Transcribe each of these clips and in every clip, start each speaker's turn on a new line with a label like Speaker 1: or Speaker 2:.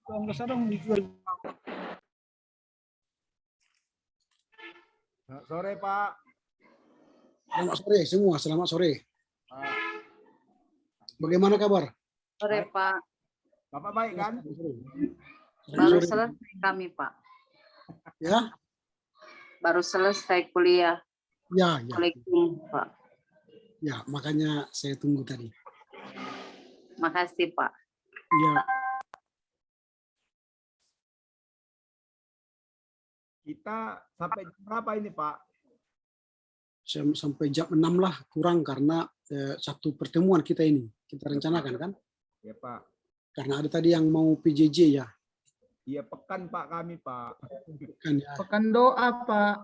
Speaker 1: Sore Pak.
Speaker 2: Selamat sore semua, selamat sore.
Speaker 1: Pak.
Speaker 2: Bagaimana kabar?
Speaker 3: Sore Pak.
Speaker 1: Bapak baik kan?
Speaker 3: Baru selesai kami Pak.
Speaker 2: Ya?
Speaker 3: Baru selesai kuliah.
Speaker 2: Ya, ya.
Speaker 3: Kolegium Pak.
Speaker 2: Ya, makanya saya tunggu tadi.
Speaker 3: Makasih Pak.
Speaker 2: Ya,
Speaker 1: Kita sampai jam berapa ini Pak?
Speaker 2: sampai jam 6 lah, kurang karena satu pertemuan kita ini. Kita rencanakan kan?
Speaker 1: Ya Pak.
Speaker 2: Karena ada tadi yang mau PJJ ya.
Speaker 1: Iya pekan Pak kami Pak.
Speaker 2: Kan ya.
Speaker 4: Pekan doa, Pak.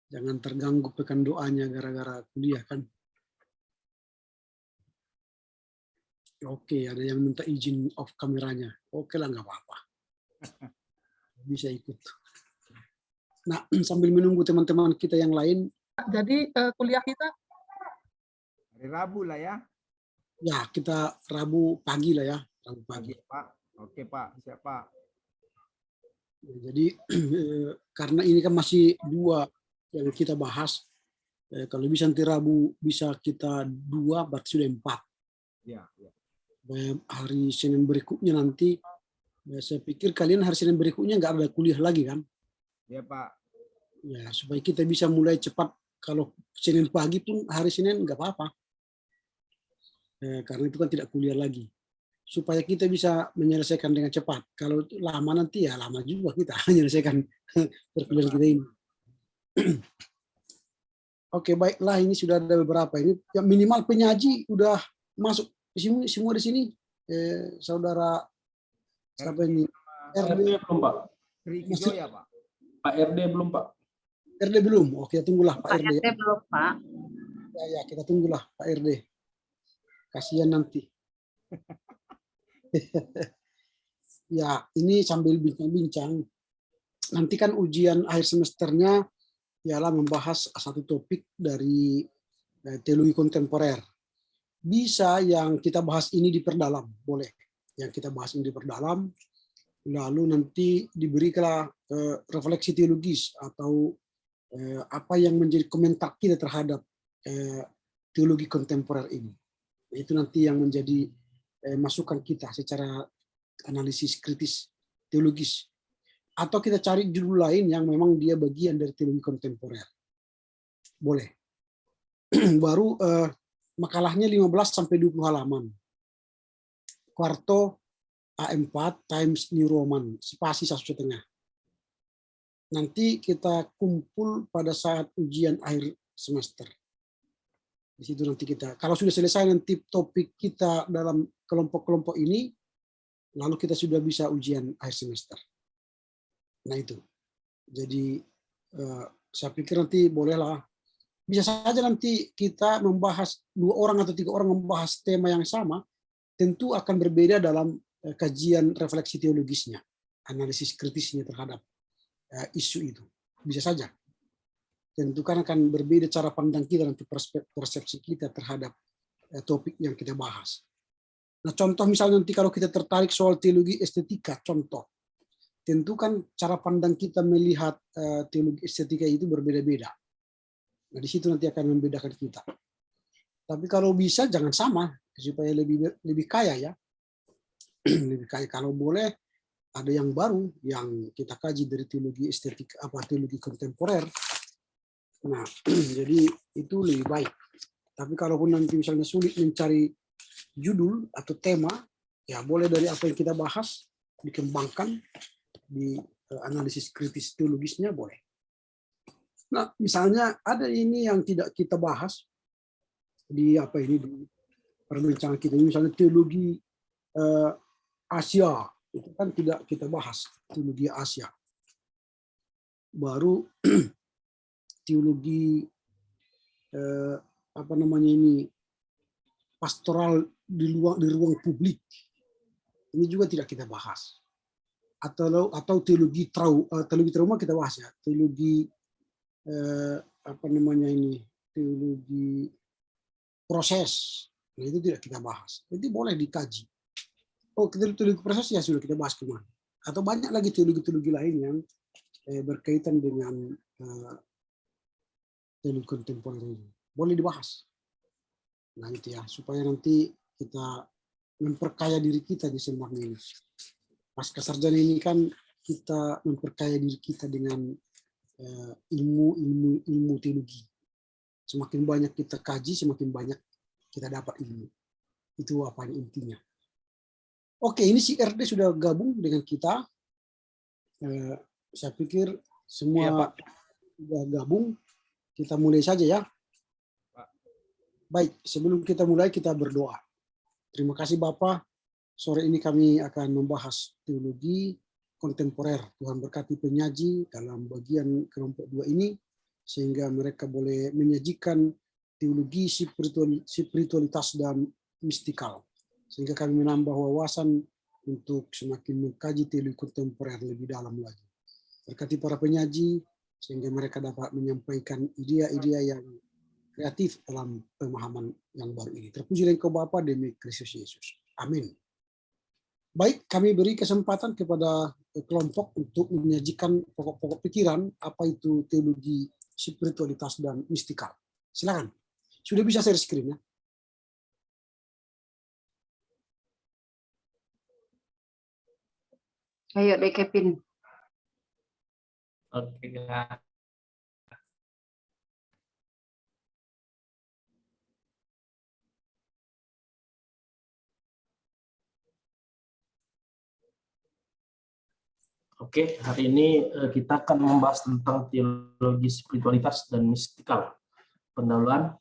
Speaker 2: Jangan terganggu pekan doanya gara-gara kuliah kan. Oke, ada yang minta izin off kameranya. Oke lah, nggak apa-apa. Bisa ikut. Nah, sambil menunggu teman-teman kita yang lain.
Speaker 4: Jadi kuliah kita
Speaker 1: Hari Rabu lah ya.
Speaker 2: Ya, kita Rabu pagi lah ya. Rabu pagi.
Speaker 1: Pagi Pak. Oke Pak, siap Pak.
Speaker 2: Ya, jadi karena ini kan masih dua yang kita bahas. Kalau bisa nanti Rabu bisa kita dua, berarti sudah 4.
Speaker 1: Ya, ya.
Speaker 2: Hari Senin berikutnya nanti, saya pikir kalian hari Senin berikutnya nggak ada kuliah lagi kan?
Speaker 1: Ya Pak.
Speaker 2: Ya, supaya kita bisa mulai cepat. Kalau Senin pagi pun hari Senin nggak apa-apa. Karena itu kan tidak kuliah lagi. Supaya kita bisa menyelesaikan dengan cepat. Kalau lama nanti ya lama juga kita menyelesaikan perkuliahan kita ini. Oke, baiklah, ini sudah ada beberapa. Ini yang minimal penyaji udah masuk semua di sini. Saudara siapa ini?
Speaker 5: RD belum Pak.
Speaker 1: Rikido ya Pak.
Speaker 5: Pak RD belum Pak.
Speaker 2: RD belum. Oke, tunggulah Pak
Speaker 3: Pak
Speaker 2: RD.
Speaker 3: RT belum Pak.
Speaker 2: Ya, kita tunggulah Pak RD. Kasihan nanti. Ya, ini sambil bincang-bincang. Nanti kan ujian akhir semesternya ialah membahas satu topik dari teologi kontemporer. Bisa yang kita bahas ini diperdalam, boleh. Yang kita bahas ini diperdalam, lalu nanti diberikanlah refleksi teologis atau apa yang menjadi komentar kita terhadap teologi kontemporer ini. Itu nanti yang menjadi masukan kita secara analisis kritis teologis. Atau kita cari judul lain yang memang dia bagian dari teologi kontemporer. Boleh. Baru makalahnya 15-20 halaman. Quarto A4 Times New Roman, spasi 1,5. Nanti kita kumpul pada saat ujian akhir semester. Di situ nanti kita, kalau sudah selesai nanti topik kita dalam kelompok-kelompok ini, lalu kita sudah bisa ujian akhir semester. Nah itu. Jadi saya pikir nanti bolehlah. Bisa saja nanti kita membahas 2 orang atau 3 orang membahas tema yang sama, tentu akan berbeda dalam kajian refleksi teologisnya, analisis kritisnya terhadap isu itu. Bisa saja. Tentu kan akan berbeda cara pandang kita nanti, persepsi kita terhadap topik yang kita bahas. Nah, contoh misalnya nanti kalau kita tertarik soal teologi estetika, contoh. Tentu kan cara pandang kita melihat teologi estetika itu berbeda-beda. Nah, di situ nanti akan membedakan kita. Tapi kalau bisa jangan sama supaya lebih kaya ya. Lebih kaya. Kalau boleh ada yang baru yang kita kaji dari teologi estetika apa teologi kontemporer. Nah, jadi itu lebih baik. Tapi kalaupun nanti misalnya sulit mencari judul atau tema, ya boleh dari apa yang kita bahas dikembangkan di analisis kritis teologisnya boleh. Nah, misalnya ada ini yang tidak kita bahas di apa ini di perbincangan kita, misalnya teologi Asia, itu kan tidak kita bahas teologi Asia. Baru teologi apa namanya ini pastoral di ruang publik, ini juga tidak kita bahas. Atau teologi trauma kita bahas ya, teologi apa namanya ini teologi proses, nah itu tidak kita bahas. Jadi boleh dikaji. teologi prasasti ya sudah kita bahas kemarin. Atau banyak lagi teologi-teologi lain yang berkaitan dengan teologi kontemporer ini. Boleh dibahas. Nah itu ya, supaya nanti kita memperkaya diri kita di semua ini. Pasca sarjana ini kan kita memperkaya diri kita dengan ilmu teologi. Semakin banyak kita kaji, semakin banyak kita dapat ilmu. Itu apa intinya. Oke, ini si RD sudah gabung dengan kita. Saya pikir semua
Speaker 1: Iya, Pak.
Speaker 2: sudah gabung. Kita mulai saja ya. Baik, sebelum kita mulai kita berdoa. Terima kasih Bapak. Sore ini kami akan membahas teologi kontemporer. Tuhan berkati penyaji dalam bagian kelompok 2 ini, sehingga mereka boleh menyajikan teologi spiritualitas dan mistikal. Sehingga kami menambah wawasan untuk semakin mengkaji teologi kontemporer lebih dalam lagi. Berkati para penyaji, sehingga mereka dapat menyampaikan ide-ide yang kreatif dalam pemahaman yang baru ini. Terpuji Engkau Bapa demi Kristus Yesus. Amin. Baik, kami beri kesempatan kepada kelompok untuk menyajikan pokok-pokok pikiran apa itu teologi spiritualitas dan mistikal. Silakan. Sudah bisa share screen ya?
Speaker 3: Ayo deh Kevin.
Speaker 5: Oke, Kak. Oke, hari ini kita akan membahas tentang teologi spiritualitas dan mistikal. Pendahuluan,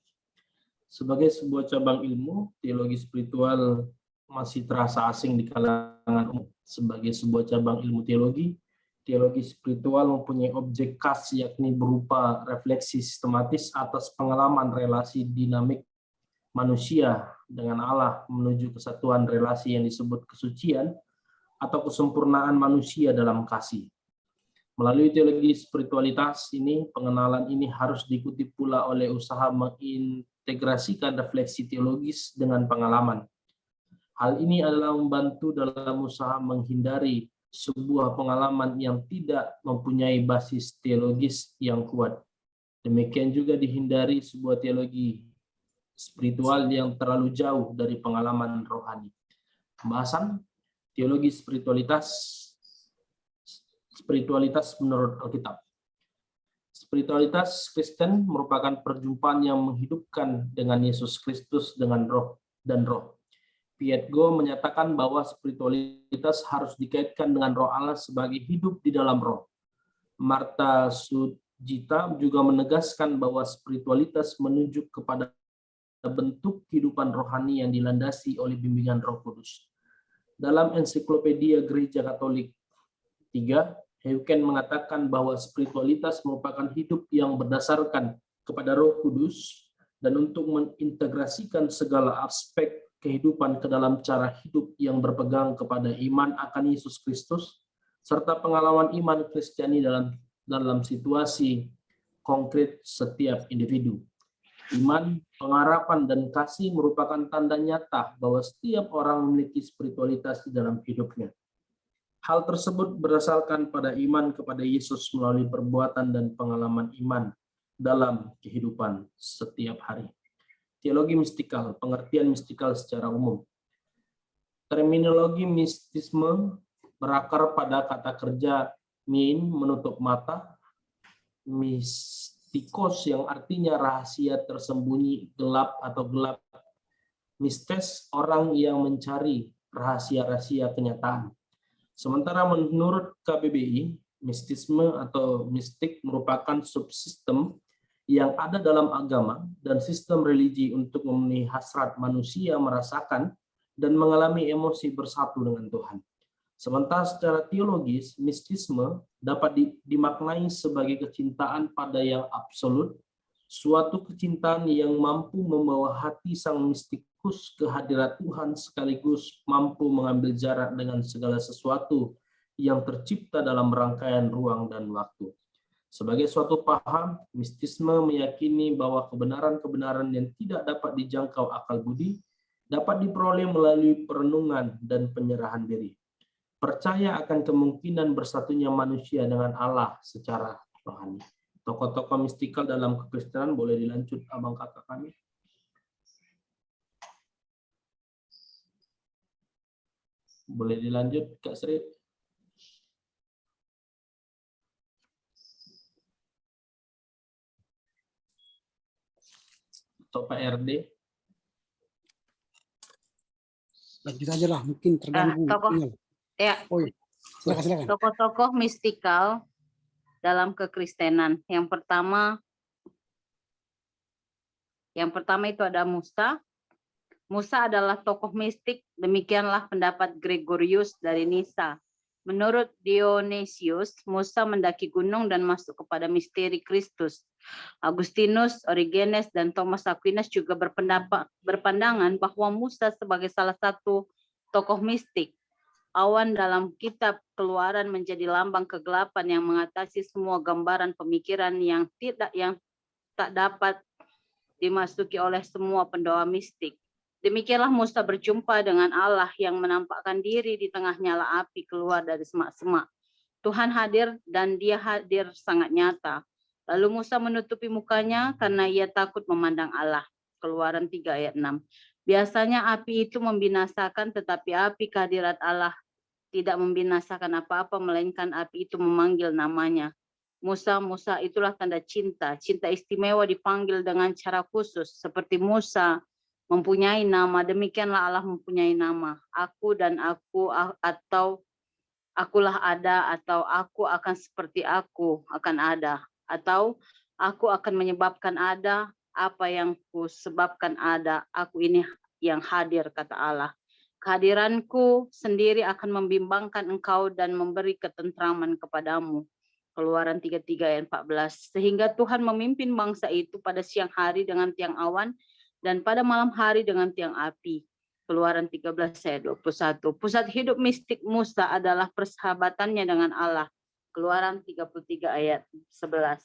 Speaker 5: sebagai sebuah cabang ilmu, teologi spiritual masih terasa asing di kalangan umum. Sebagai sebuah cabang ilmu teologi spiritual mempunyai objek khas, yakni berupa refleksi sistematis atas pengalaman relasi dinamik manusia dengan Allah menuju kesatuan relasi yang disebut kesucian atau kesempurnaan manusia dalam kasih. Melalui teologi spiritualitas ini, pengenalan ini harus diikuti pula oleh usaha mengintegrasikan refleksi teologis dengan pengalaman. Hal ini adalah membantu dalam usaha menghindari sebuah pengalaman yang tidak mempunyai basis teologis yang kuat. Demikian juga dihindari sebuah teologi spiritual yang terlalu jauh dari pengalaman rohani. Pembahasan teologi spiritualitas menurut Alkitab. Spiritualitas Kristen merupakan perjumpaan yang menghidupkan dengan Yesus Kristus dengan roh dan roh. Piet Go menyatakan bahwa spiritualitas harus dikaitkan dengan roh Allah sebagai hidup di dalam roh. Martha Sujita juga menegaskan bahwa spiritualitas menunjuk kepada bentuk kehidupan rohani yang dilandasi oleh bimbingan Roh Kudus. Dalam ensiklopedia Gereja Katolik 3, Heuken mengatakan bahwa spiritualitas merupakan hidup yang berdasarkan kepada Roh Kudus dan untuk mengintegrasikan segala aspek kehidupan ke dalam cara hidup yang berpegang kepada iman akan Yesus Kristus serta pengalaman iman Kristiani dalam situasi konkret setiap individu. Iman, pengharapan, dan kasih merupakan tanda nyata bahwa setiap orang memiliki spiritualitas di dalam hidupnya. Hal tersebut berdasarkan pada iman kepada Yesus melalui perbuatan dan pengalaman iman dalam kehidupan setiap hari. Teologi mistikal, pengertian mistikal secara umum. Terminologi mistisme berakar pada kata kerja min, menutup mata, mistikos yang artinya rahasia tersembunyi, gelap atau gelap. Mistes, orang yang mencari rahasia-rahasia kenyataan. Sementara menurut KBBI, mistisme atau mistik merupakan subsistem yang ada dalam agama dan sistem religi untuk memenuhi hasrat manusia merasakan dan mengalami emosi bersatu dengan Tuhan. Sementara secara teologis, mistisme dapat dimaknai sebagai kecintaan pada yang absolut, suatu kecintaan yang mampu membawa hati sang mistikus ke hadirat Tuhan sekaligus mampu mengambil jarak dengan segala sesuatu yang tercipta dalam rangkaian ruang dan waktu. Sebagai suatu paham, mistisme meyakini bahwa kebenaran-kebenaran yang tidak dapat dijangkau akal budi dapat diperoleh melalui perenungan dan penyerahan diri. Percaya akan kemungkinan bersatunya manusia dengan Allah secara rohani. Tokoh-tokoh mistikal dalam kekristenan boleh dilanjut abang kakak kami. Boleh dilanjut Kak Sri. Atau Pak RD.
Speaker 2: Lanjut aja lah, mungkin terganggu.
Speaker 3: tokoh.
Speaker 2: sinyal.
Speaker 3: Ya,
Speaker 2: Oh iya, silakan.
Speaker 3: tokoh-tokoh mistikal dalam kekristenan. Yang pertama itu ada Musa. Musa adalah tokoh mistik, demikianlah pendapat Gregorius dari Nisa. Menurut Dionysius, Musa mendaki gunung dan masuk kepada misteri Kristus. Agustinus, Origenes, dan Thomas Aquinas juga berpandangan bahwa Musa sebagai salah satu tokoh mistik. Awan dalam kitab Keluaran menjadi lambang kegelapan yang mengatasi semua gambaran pemikiran yang tak dapat dimasuki oleh semua pendoa mistik. Demikianlah Musa berjumpa dengan Allah yang menampakkan diri di tengah nyala api keluar dari semak-semak. Tuhan hadir dan dia hadir sangat nyata. Lalu Musa menutupi mukanya karena ia takut memandang Allah. Keluaran 3 ayat 6. Biasanya api itu membinasakan, tetapi api kehadirat Allah tidak membinasakan apa-apa, melainkan api itu memanggil namanya. Musa, Musa, itulah tanda cinta. Cinta istimewa dipanggil dengan cara khusus. Seperti Musa mempunyai nama, demikianlah Allah mempunyai nama. Aku dan aku, atau akulah ada, atau aku akan seperti aku akan ada, atau aku akan menyebabkan ada apa yang kusebabkan ada. Aku ini yang hadir, kata Allah. Kehadiranku sendiri akan membimbangkan engkau dan memberi ketentraman kepadamu. Keluaran 33 ayat 14. Sehingga Tuhan memimpin bangsa itu pada siang hari dengan tiang awan dan pada malam hari dengan tiang api. Keluaran 13 ayat 21. Pusat hidup mistik Musa adalah persahabatannya dengan Allah. Keluaran 33 ayat 11.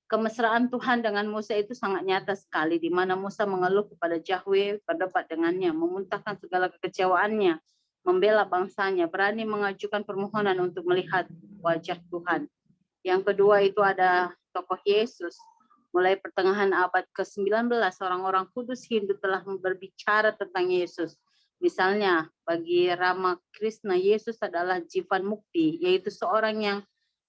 Speaker 3: Kemesraan Tuhan dengan Musa itu sangat nyata sekali, di mana Musa mengeluh kepada Yahweh, berdebat dengannya, memuntahkan segala kekecewaannya, membela bangsanya, berani mengajukan permohonan untuk melihat wajah Tuhan. Yang kedua itu ada tokoh Yesus. Mulai pertengahan abad ke-19, orang-orang kudus Hindu telah berbicara tentang Yesus. Misalnya, bagi Ramakrishna, Yesus adalah Jivan Mukti, yaitu seorang yang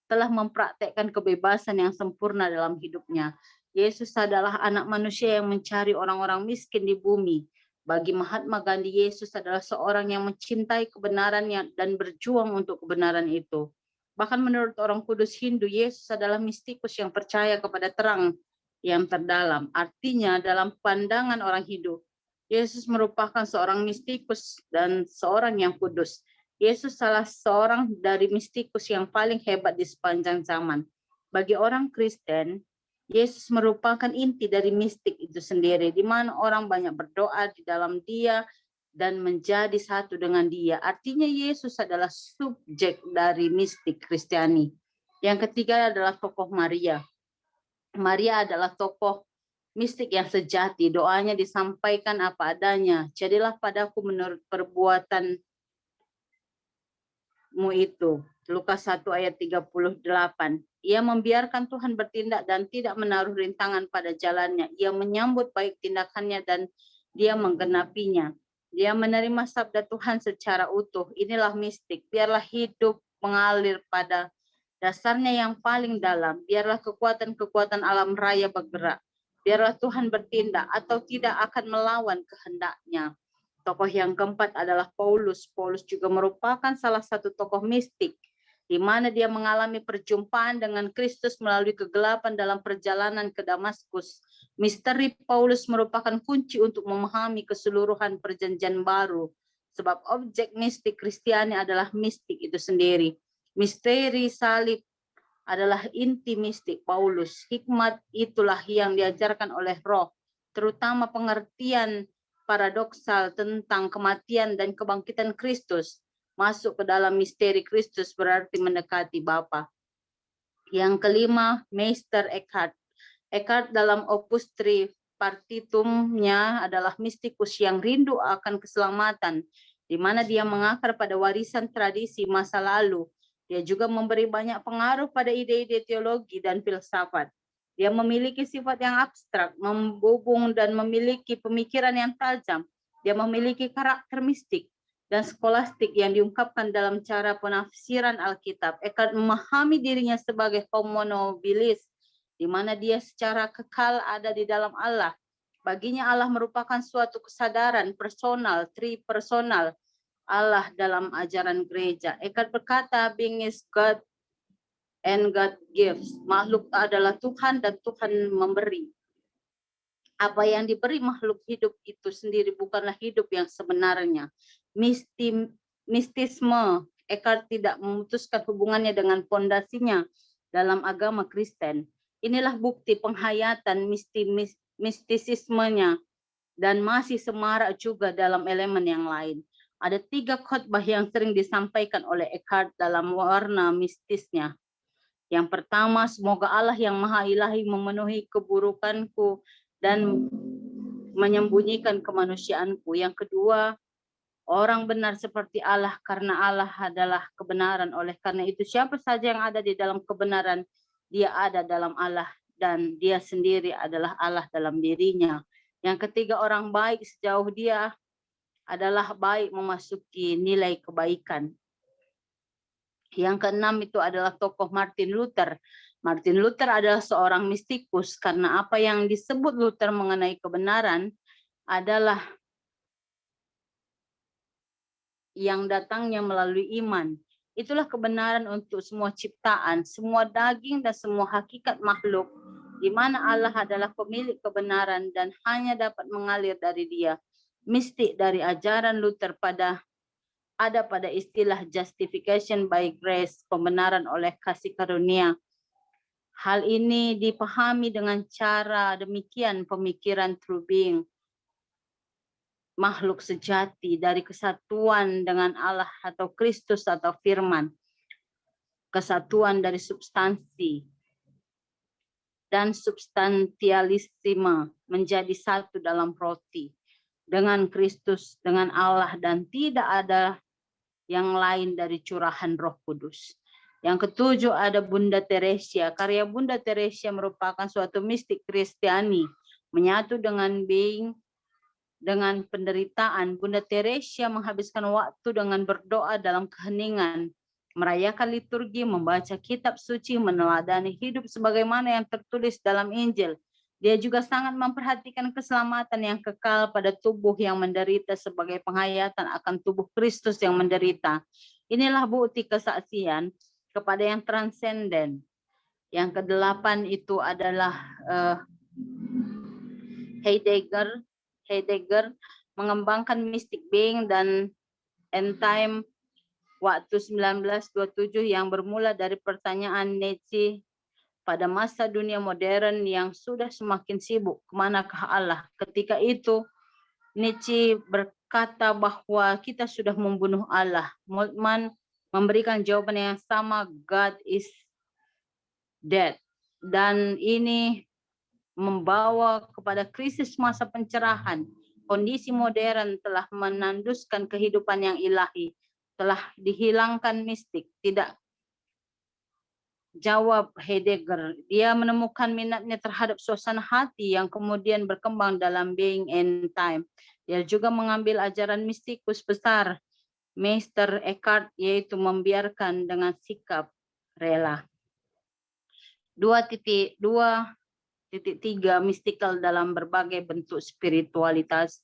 Speaker 3: telah mempraktekkan kebebasan yang sempurna dalam hidupnya. Yesus adalah anak manusia yang mencari orang-orang miskin di bumi. Bagi Mahatma Gandhi, Yesus adalah seorang yang mencintai kebenarannya dan berjuang untuk kebenaran itu. Bahkan menurut orang kudus Hindu, Yesus adalah mistikus yang percaya kepada terang yang terdalam. Artinya dalam pandangan orang Hindu, Yesus merupakan seorang mistikus dan seorang yang kudus. Yesus salah seorang dari mistikus yang paling hebat di sepanjang zaman. Bagi orang Kristen, Yesus merupakan inti dari mistik itu sendiri, di mana orang banyak berdoa di dalam Dia dan menjadi satu dengan Dia. Artinya Yesus adalah subjek dari mistik Kristiani. Yang ketiga adalah tokoh Maria. Maria adalah tokoh mistik yang sejati. Doanya disampaikan apa adanya. Jadilah padaku menurut perbuatan itu. Lukas 1 ayat 38. Ia membiarkan Tuhan bertindak dan tidak menaruh rintangan pada jalannya. Ia menyambut baik tindakannya dan dia menggenapinya. Dia menerima sabda Tuhan secara utuh. Inilah mistik. Biarlah hidup mengalir pada dasarnya yang paling dalam. Biarlah kekuatan-kekuatan alam raya bergerak. Biarlah Tuhan bertindak atau tidak akan melawan kehendaknya. Tokoh yang keempat adalah Paulus. Paulus juga merupakan salah satu tokoh mistik, di mana dia mengalami perjumpaan dengan Kristus melalui kegelapan dalam perjalanan ke Damaskus. Misteri Paulus merupakan kunci untuk memahami keseluruhan perjanjian baru, sebab objek mistik Kristiani adalah mistik itu sendiri. Misteri salib adalah inti mistik Paulus. Hikmat itulah yang diajarkan oleh Roh, terutama pengertian paradoksal tentang kematian dan kebangkitan Kristus. Masuk ke dalam misteri Kristus berarti mendekati Bapa. Yang kelima, Meister Eckhart. Eckhart dalam Opus 3 partitumnya adalah mistikus yang rindu akan keselamatan, di mana dia mengakar pada warisan tradisi masa lalu. Dia juga memberi banyak pengaruh pada ide-ide teologi dan filsafat. Dia memiliki sifat yang abstrak, membubung dan memiliki pemikiran yang tajam. Dia memiliki karakter mistik dan skolastik yang diungkapkan dalam cara penafsiran Alkitab. Eckhart memahami dirinya sebagai homo nobilis, di mana dia secara kekal ada di dalam Allah. Baginya Allah merupakan suatu kesadaran personal, tripersonal Allah dalam ajaran gereja. Eckhart berkata, being is God and God gives. Makhluk adalah Tuhan dan Tuhan memberi. Apa yang diberi makhluk hidup itu sendiri bukanlah hidup yang sebenarnya. Mistisme, Eckhart tidak memutuskan hubungannya dengan fondasinya dalam agama Kristen. Inilah bukti penghayatan mistisismenya dan masih semarak juga dalam elemen yang lain. Ada 3 khotbah yang sering disampaikan oleh Eckhart dalam warna mistisnya. Yang pertama, semoga Allah yang Maha Ilahi memenuhi keburukanku dan menyembunyikan kemanusiaanku. Yang kedua, orang benar seperti Allah karena Allah adalah kebenaran. Oleh karena itu, siapa saja yang ada di dalam kebenaran, dia ada dalam Allah dan dia sendiri adalah Allah dalam dirinya. Yang ketiga, orang baik sejauh dia adalah baik memasuki nilai kebaikan. Yang keenam itu adalah tokoh Martin Luther. Martin Luther adalah seorang mistikus karena apa yang disebut Luther mengenai kebenaran adalah yang datangnya melalui iman. Itulah kebenaran untuk semua ciptaan, semua daging dan semua hakikat makhluk, di mana Allah adalah pemilik kebenaran dan hanya dapat mengalir dari Dia. Mistik dari ajaran Luther ada pada istilah justification by grace, pembenaran oleh kasih karunia. Hal ini dipahami dengan cara demikian pemikiran true being, makhluk sejati dari kesatuan dengan Allah atau Kristus atau firman, kesatuan dari substansi dan substantialisme menjadi satu dalam roti dengan Kristus, dengan Allah, dan tidak ada yang lain dari curahan Roh Kudus. Yang ketujuh ada Bunda Teresia. Karya Bunda Teresia merupakan suatu mistik Kristiani, menyatu dengan being, dengan penderitaan. Bunda Teresia menghabiskan waktu dengan berdoa dalam keheningan, merayakan liturgi, membaca kitab suci, meneladani hidup sebagaimana yang tertulis dalam Injil. Dia juga sangat memperhatikan keselamatan yang kekal pada tubuh yang menderita sebagai penghayatan akan tubuh Kristus yang menderita. Inilah bukti kesaksian kepada yang transenden. Yang kedelapan itu adalah Heidegger mengembangkan mystic being dan end time waktu 1927 yang bermula dari pertanyaan Nietzsche pada masa dunia modern yang sudah semakin sibuk, kemanakah Allah? Ketika itu Nietzsche berkata bahwa kita sudah membunuh Allah. Moltmann memberikan jawaban yang sama, God is dead. Dan ini membawa kepada krisis masa pencerahan. Kondisi modern telah menanduskan kehidupan yang ilahi, telah dihilangkan mistik. Tidak jawab Heidegger. Dia menemukan minatnya terhadap suasana hati yang kemudian berkembang dalam Being and Time. Dia juga mengambil ajaran mistikus besar Meister Eckhart, yaitu membiarkan dengan sikap rela. 2.3 mistikal dalam berbagai bentuk spiritualitas.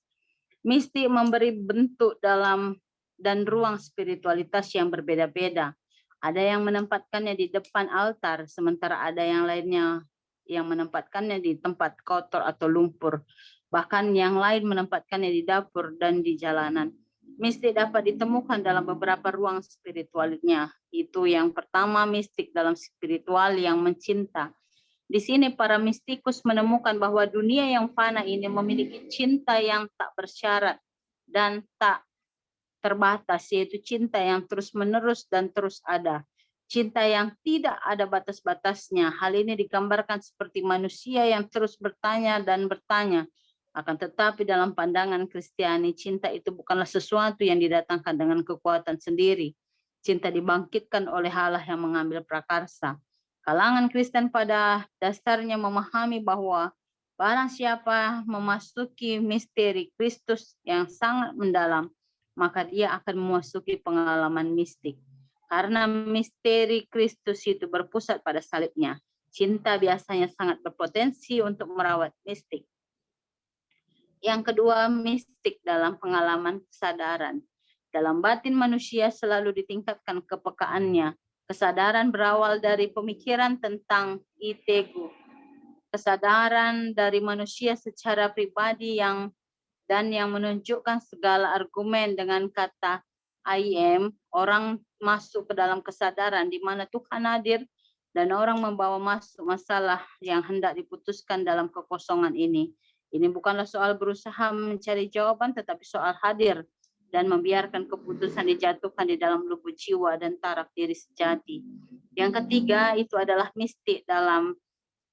Speaker 3: Mistik memberi bentuk dalam dan ruang spiritualitas yang berbeda-beda. Ada yang menempatkannya di depan altar, sementara ada yang lainnya yang menempatkannya di tempat kotor atau lumpur. Bahkan yang lain menempatkannya di dapur dan di jalanan. Mistik dapat ditemukan dalam beberapa ruang spiritualnya. Itu yang pertama, mistik dalam spiritual yang mencinta. Di sini para mistikus menemukan bahwa dunia yang fana ini memiliki cinta yang tak bersyarat dan tak terbatas, yaitu cinta yang terus-menerus dan terus ada. cinta yang tidak ada batas-batasnya. Hal ini digambarkan seperti manusia yang terus bertanya dan bertanya. Akan tetapi dalam pandangan Kristiani, cinta itu bukanlah sesuatu yang didatangkan dengan kekuatan sendiri. Cinta dibangkitkan oleh Allah yang mengambil prakarsa. Kalangan Kristen pada dasarnya memahami bahwa barang siapa memasuki misteri Kristus yang sangat mendalam, maka dia akan memasuki pengalaman mistik. Karena misteri Kristus itu berpusat pada salibnya, cinta biasanya sangat berpotensi untuk merawat mistik. Yang kedua, mistik dalam pengalaman kesadaran. Dalam batin manusia selalu ditingkatkan kepekaannya. Kesadaran berawal dari pemikiran tentang ego. Kesadaran dari manusia secara pribadi yang menunjukkan segala argumen dengan kata I am. Orang masuk ke dalam kesadaran di mana Tuhan hadir dan orang membawa masuk masalah yang hendak diputuskan dalam kekosongan ini. Ini bukanlah soal berusaha mencari jawaban, tetapi soal hadir dan membiarkan keputusan dijatuhkan di dalam lubuk jiwa dan taraf diri sejati. Yang ketiga, itu adalah mistik dalam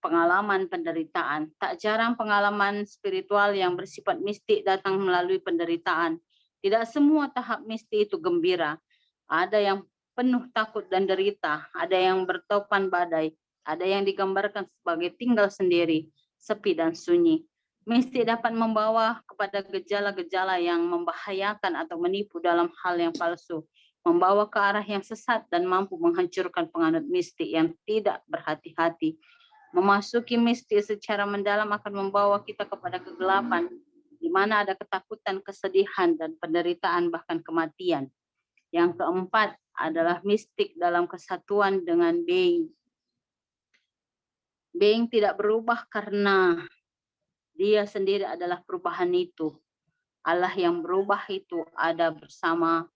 Speaker 3: pengalaman penderitaan. Tak jarang pengalaman spiritual yang bersifat mistik datang melalui penderitaan. Tidak semua tahap mistik itu gembira. Ada yang penuh takut dan derita, ada yang bertopan badai, ada yang digambarkan sebagai tinggal sendiri, sepi dan sunyi. Mistik dapat membawa kepada gejala-gejala yang membahayakan atau menipu dalam hal yang palsu, membawa ke arah yang sesat dan mampu menghancurkan penganut mistik yang tidak berhati-hati. Memasuki mistik secara mendalam akan membawa kita kepada kegelapan, di mana ada ketakutan, kesedihan, dan penderitaan, bahkan kematian. Yang keempat adalah mistik dalam kesatuan dengan being. Being tidak berubah karena dia sendiri adalah perubahan itu. Allah yang berubah itu ada bersama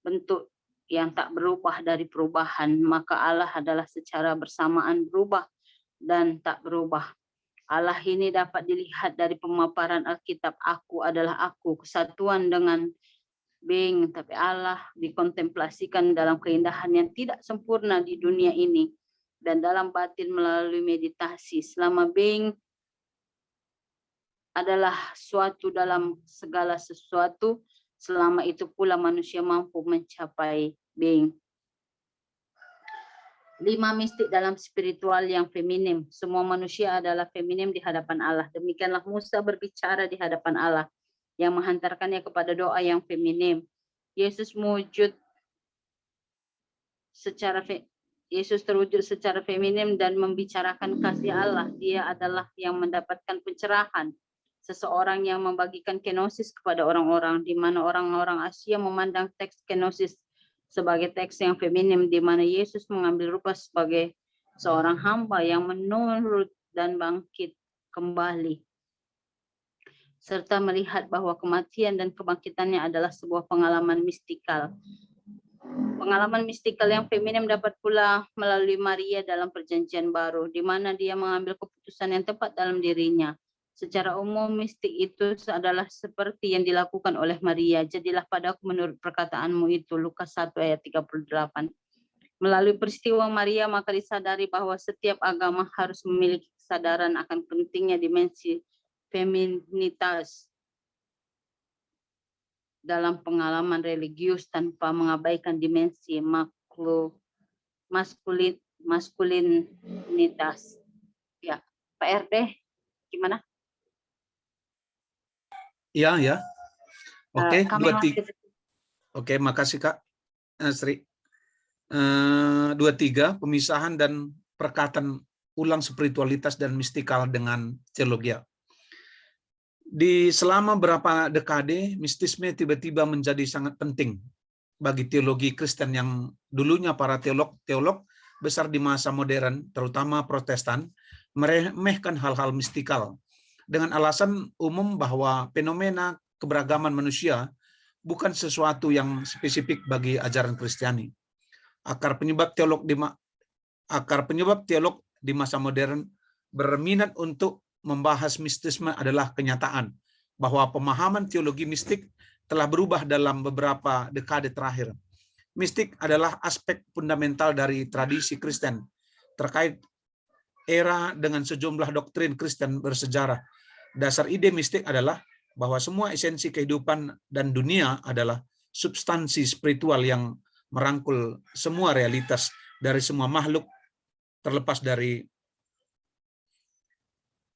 Speaker 3: bentuk yang tak berubah dari perubahan. Maka Allah adalah secara bersamaan berubah dan tak berubah. Allah ini dapat dilihat dari pemaparan Alkitab. Aku adalah aku, kesatuan dengan being. Tapi Allah dikontemplasikan dalam keindahan yang tidak sempurna di dunia ini dan dalam batin melalui meditasi. Selama being adalah suatu dalam segala sesuatu, selama itu pula manusia mampu mencapai being. 5, mistik dalam spiritual yang feminim. Semua manusia adalah feminim di hadapan Allah. Demikianlah Musa berbicara di hadapan Allah yang menghantarkannya kepada doa yang feminim. Yesus terwujud secara feminim dan membicarakan kasih Allah. Dia adalah yang mendapatkan pencerahan. Seseorang yang membagikan kenosis kepada orang-orang, di mana orang-orang Asia memandang teks kenosis sebagai teks yang feminim, di mana Yesus mengambil rupa sebagai seorang hamba yang menurut dan bangkit kembali, serta melihat bahwa kematian dan kebangkitannya adalah sebuah pengalaman mistikal. Pengalaman mistikal yang feminim dapat pula melalui Maria dalam Perjanjian Baru, di mana dia mengambil keputusan yang tepat dalam dirinya. Secara umum, mistik itu adalah seperti yang dilakukan oleh Maria. Jadilah padaku menurut perkataanmu itu, Lukas 1 ayat 38. Melalui peristiwa Maria, maka disadari bahwa setiap agama harus memiliki kesadaran akan pentingnya dimensi feminitas dalam pengalaman religius tanpa mengabaikan dimensi maskulinitas. Ya, Pak RD, gimana?
Speaker 6: Ya. Oke,
Speaker 3: Kami masih...
Speaker 6: Oke, makasih Kak Sri. 23, pemisahan dan perkataan ulang spiritualitas dan mistikal dengan teologia. Di selama beberapa dekade, mistisme tiba-tiba menjadi sangat penting bagi teologi Kristen yang dulunya para teolog besar di masa modern, terutama Protestan, meremehkan hal-hal mistikal dengan alasan umum bahwa fenomena keberagaman manusia bukan sesuatu yang spesifik bagi ajaran Kristiani. Akar penyebab teolog di masa modern berminat untuk membahas mistisme adalah kenyataan bahwa pemahaman teologi mistik telah berubah dalam beberapa dekade terakhir. Mistik adalah aspek fundamental dari tradisi Kristen terkait era dengan sejumlah doktrin Kristen bersejarah. Dasar ide mistik adalah bahwa semua esensi kehidupan dan dunia adalah substansi spiritual yang merangkul semua realitas dari semua makhluk terlepas dari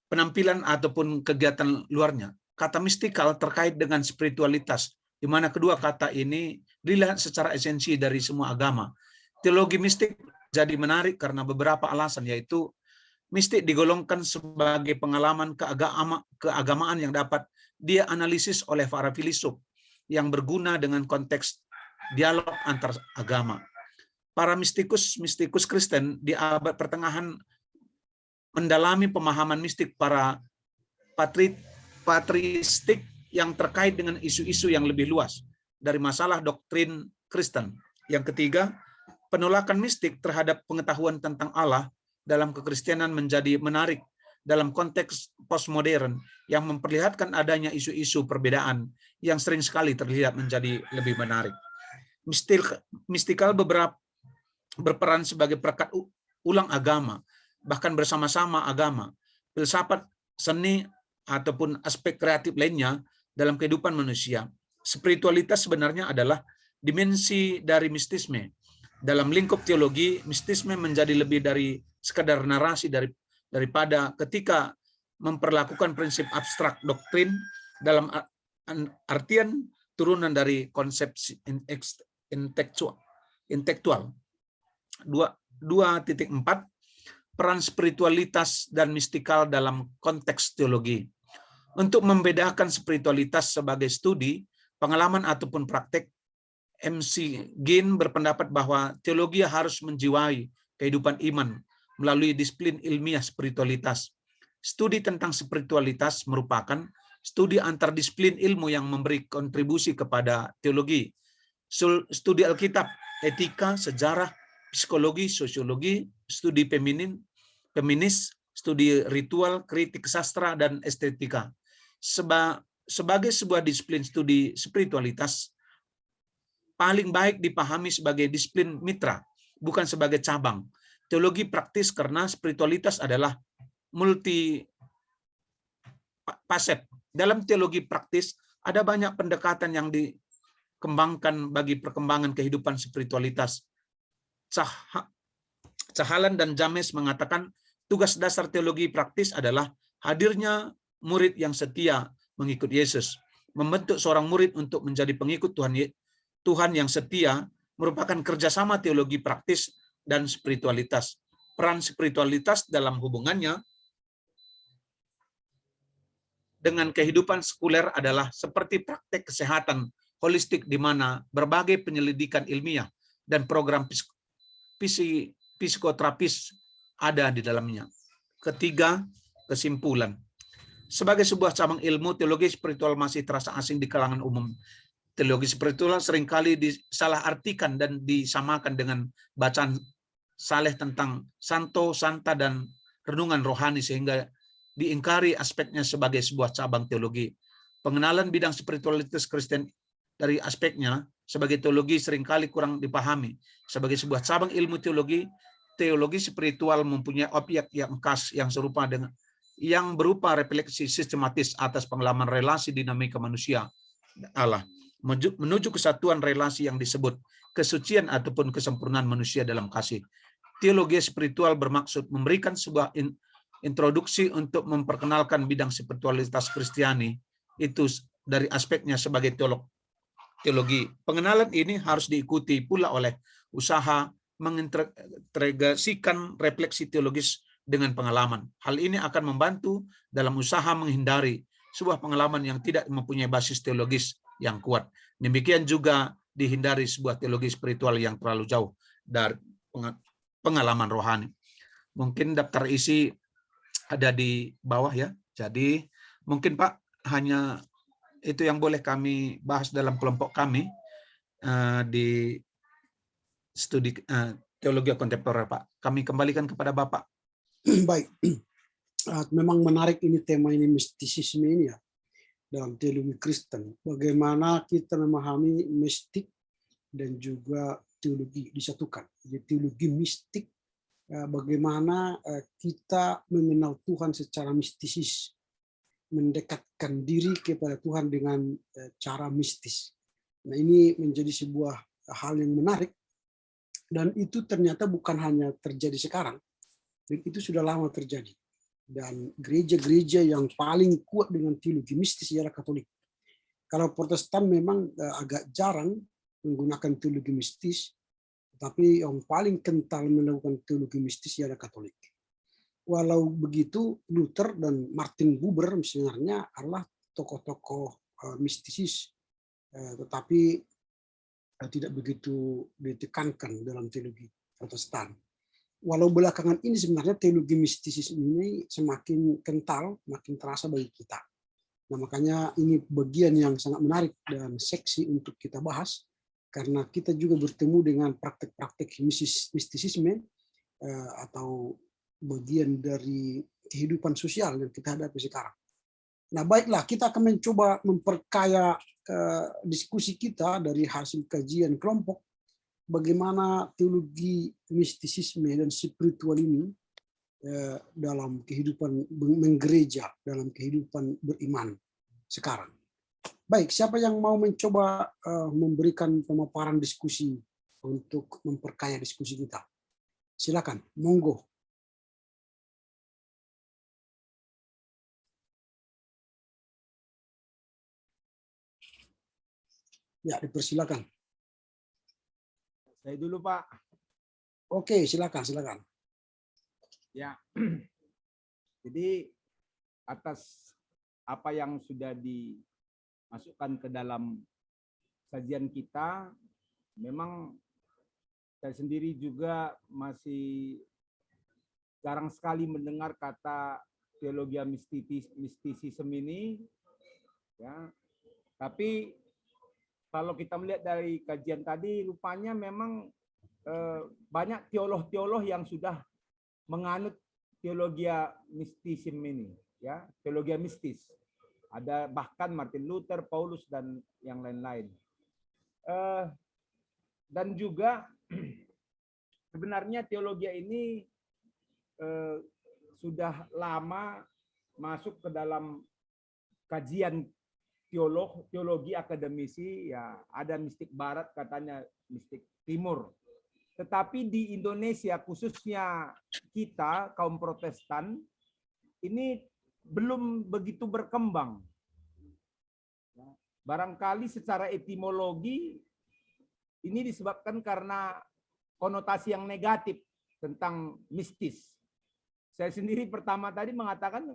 Speaker 6: penampilan ataupun kegiatan luarnya. Kata mistikal terkait dengan spiritualitas, di mana kedua kata ini dilihat secara esensi dari semua agama. Teologi mistik jadi menarik karena beberapa alasan, yaitu mistik digolongkan sebagai pengalaman keagamaan yang dapat dia analisis oleh para filsuf yang berguna dengan konteks dialog antar agama. Para mistikus Kristen di abad pertengahan mendalami pemahaman mistik para patristik yang terkait dengan isu-isu yang lebih luas dari masalah doktrin Kristen. Yang ketiga, penolakan mistik terhadap pengetahuan tentang Allah dalam kekristenan menjadi menarik dalam konteks postmodern yang memperlihatkan adanya isu-isu perbedaan yang sering sekali terlihat menjadi lebih menarik. Mistikal berperan sebagai perekat ulang agama, bahkan bersama-sama agama, filsafat, seni, ataupun aspek kreatif lainnya dalam kehidupan manusia. Spiritualitas sebenarnya adalah dimensi dari mistisme. Dalam lingkup teologi, mistisme menjadi lebih dari sekadar narasi daripada ketika memperlakukan prinsip abstrak doktrin dalam artian turunan dari konsep intelektual. 2.4 Peran spiritualitas dan mistikal dalam konteks teologi. Untuk membedakan spiritualitas sebagai studi, pengalaman ataupun praktek, MC Ginn berpendapat bahwa teologi harus menjiwai kehidupan iman melalui disiplin ilmiah spiritualitas. Studi tentang spiritualitas merupakan studi antardisiplin ilmu yang memberi kontribusi kepada teologi. Studi Alkitab, etika, sejarah, psikologi, sosiologi, studi feminis, studi ritual, kritik sastra, dan estetika. Sebagai sebuah disiplin studi spiritualitas, paling baik dipahami sebagai disiplin mitra, bukan sebagai cabang. Teologi praktis karena spiritualitas adalah multi facet. Dalam teologi praktis ada banyak pendekatan yang dikembangkan bagi perkembangan kehidupan spiritualitas. Cahalan dan James mengatakan tugas dasar teologi praktis adalah hadirnya murid yang setia mengikut Yesus. Membentuk seorang murid untuk menjadi pengikut Tuhan yang setia merupakan kerjasama teologi praktis dan spiritualitas. Peran spiritualitas dalam hubungannya dengan kehidupan sekuler adalah seperti praktek kesehatan holistik di mana berbagai penyelidikan ilmiah dan program psikoterapis ada di dalamnya. Ketiga, kesimpulan. Sebagai sebuah cabang ilmu, teologi spiritual masih terasa asing di kalangan umum. Teologi spiritual seringkali disalahartikan dan disamakan dengan bacaan saleh tentang santo, santa, dan renungan rohani sehingga diingkari aspeknya sebagai sebuah cabang teologi. Pengenalan bidang spiritualitas Kristen dari aspeknya sebagai teologi seringkali kurang dipahami. Sebagai sebuah cabang ilmu teologi, teologi spiritual mempunyai objek yang khas yang serupa dengan yang berupa refleksi sistematis atas pengalaman relasi dinamika manusia Allah menuju kesatuan relasi yang disebut kesucian ataupun kesempurnaan manusia dalam kasih. Teologi spiritual bermaksud memberikan sebuah introduksi untuk memperkenalkan bidang spiritualitas Kristiani itu dari aspeknya sebagai teologi. Pengenalan ini harus diikuti pula oleh usaha mengintegrasikan refleksi teologis dengan pengalaman. Hal ini akan membantu dalam usaha menghindari sebuah pengalaman yang tidak mempunyai basis teologis yang kuat. Demikian juga dihindari sebuah teologi spiritual yang terlalu jauh dari pengalaman rohani. Mungkin daftar isi ada di bawah ya. Jadi mungkin Pak hanya itu yang boleh kami bahas dalam kelompok kami di studi teologi kontemporer Pak. Kami kembalikan kepada Bapak.
Speaker 2: Baik, memang menarik ini tema ini mistisisme ini ya dalam teologi Kristen. Bagaimana kita memahami mistik dan juga teologi disatukan. Jadi teologi mistik, bagaimana kita mengenal Tuhan secara mistisis, mendekatkan diri kepada Tuhan dengan cara mistis. Nah, ini menjadi sebuah hal yang menarik, dan itu ternyata bukan hanya terjadi sekarang, itu sudah lama terjadi. Dan gereja-gereja yang paling kuat dengan teologi mistis ialah Katolik. Kalau Protestan memang agak jarang menggunakan teologi mistis, tapi yang paling kental melakukan teologi mistis ialah Katolik. Walau begitu, Luther dan Martin Buber sebenarnya adalah tokoh-tokoh mistisis, tetapi tidak begitu ditekankan dalam teologi Protestan. Walau belakangan ini sebenarnya teologi mistisis ini semakin kental, makin terasa bagi kita. Nah, makanya ini bagian yang sangat menarik dan seksi untuk kita bahas, karena kita juga bertemu dengan praktek-praktek mistisisme atau bagian dari kehidupan sosial yang kita hadapi sekarang. Nah, baiklah, kita akan mencoba memperkaya diskusi kita dari hasil kajian kelompok, bagaimana teologi mistisisme dan spiritual ini dalam kehidupan menggereja, dalam kehidupan beriman sekarang. Baik, siapa yang mau mencoba memberikan pemaparan diskusi untuk memperkaya diskusi kita? Silakan, monggo. Ya, dipersilakan.
Speaker 1: Saya dulu, Pak.
Speaker 2: Oke, silakan.
Speaker 1: Ya. Jadi atas apa yang sudah dimasukkan ke dalam sajian kita, memang saya sendiri juga masih jarang sekali mendengar kata teologi mistisisme ini, ya. Tapi kalau kita melihat dari kajian tadi, rupanya memang banyak teolog-teolog yang sudah menganut teologi mistisisme ini, ya, teologi mistis. Ada bahkan Martin Luther, Paulus, dan yang lain-lain. Dan juga sebenarnya teologi ini sudah lama masuk ke dalam kajian teologi akademisi, ya, ada mistik barat, katanya mistik timur. Tetapi di Indonesia, khususnya kita kaum Protestan, ini belum begitu berkembang. Barangkali secara etimologi ini disebabkan karena konotasi yang negatif tentang mistis. Saya sendiri pertama tadi mengatakan,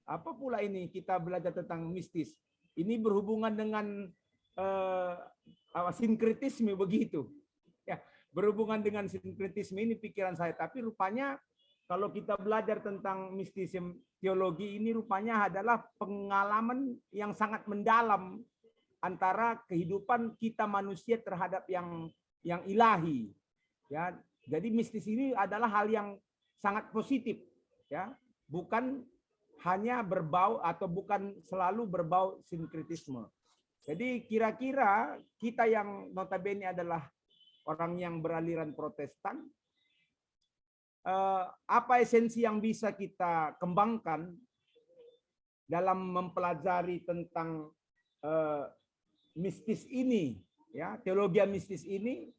Speaker 1: apa pula ini kita belajar tentang mistis? Ini berhubungan dengan sinkretisme begitu. Ya, berhubungan dengan sinkretisme ini pikiran saya. Tapi rupanya kalau kita belajar tentang mistisisme teologi ini, rupanya adalah pengalaman yang sangat mendalam antara kehidupan kita manusia terhadap yang ilahi. Ya, jadi mistis ini adalah hal yang sangat positif, ya, bukan hanya berbau atau bukan selalu berbau sinkretisme. Jadi kira-kira kita yang notabene adalah orang yang beraliran Protestan, apa esensi yang bisa kita kembangkan dalam mempelajari tentang mistis ini, ya, teologi mistis ini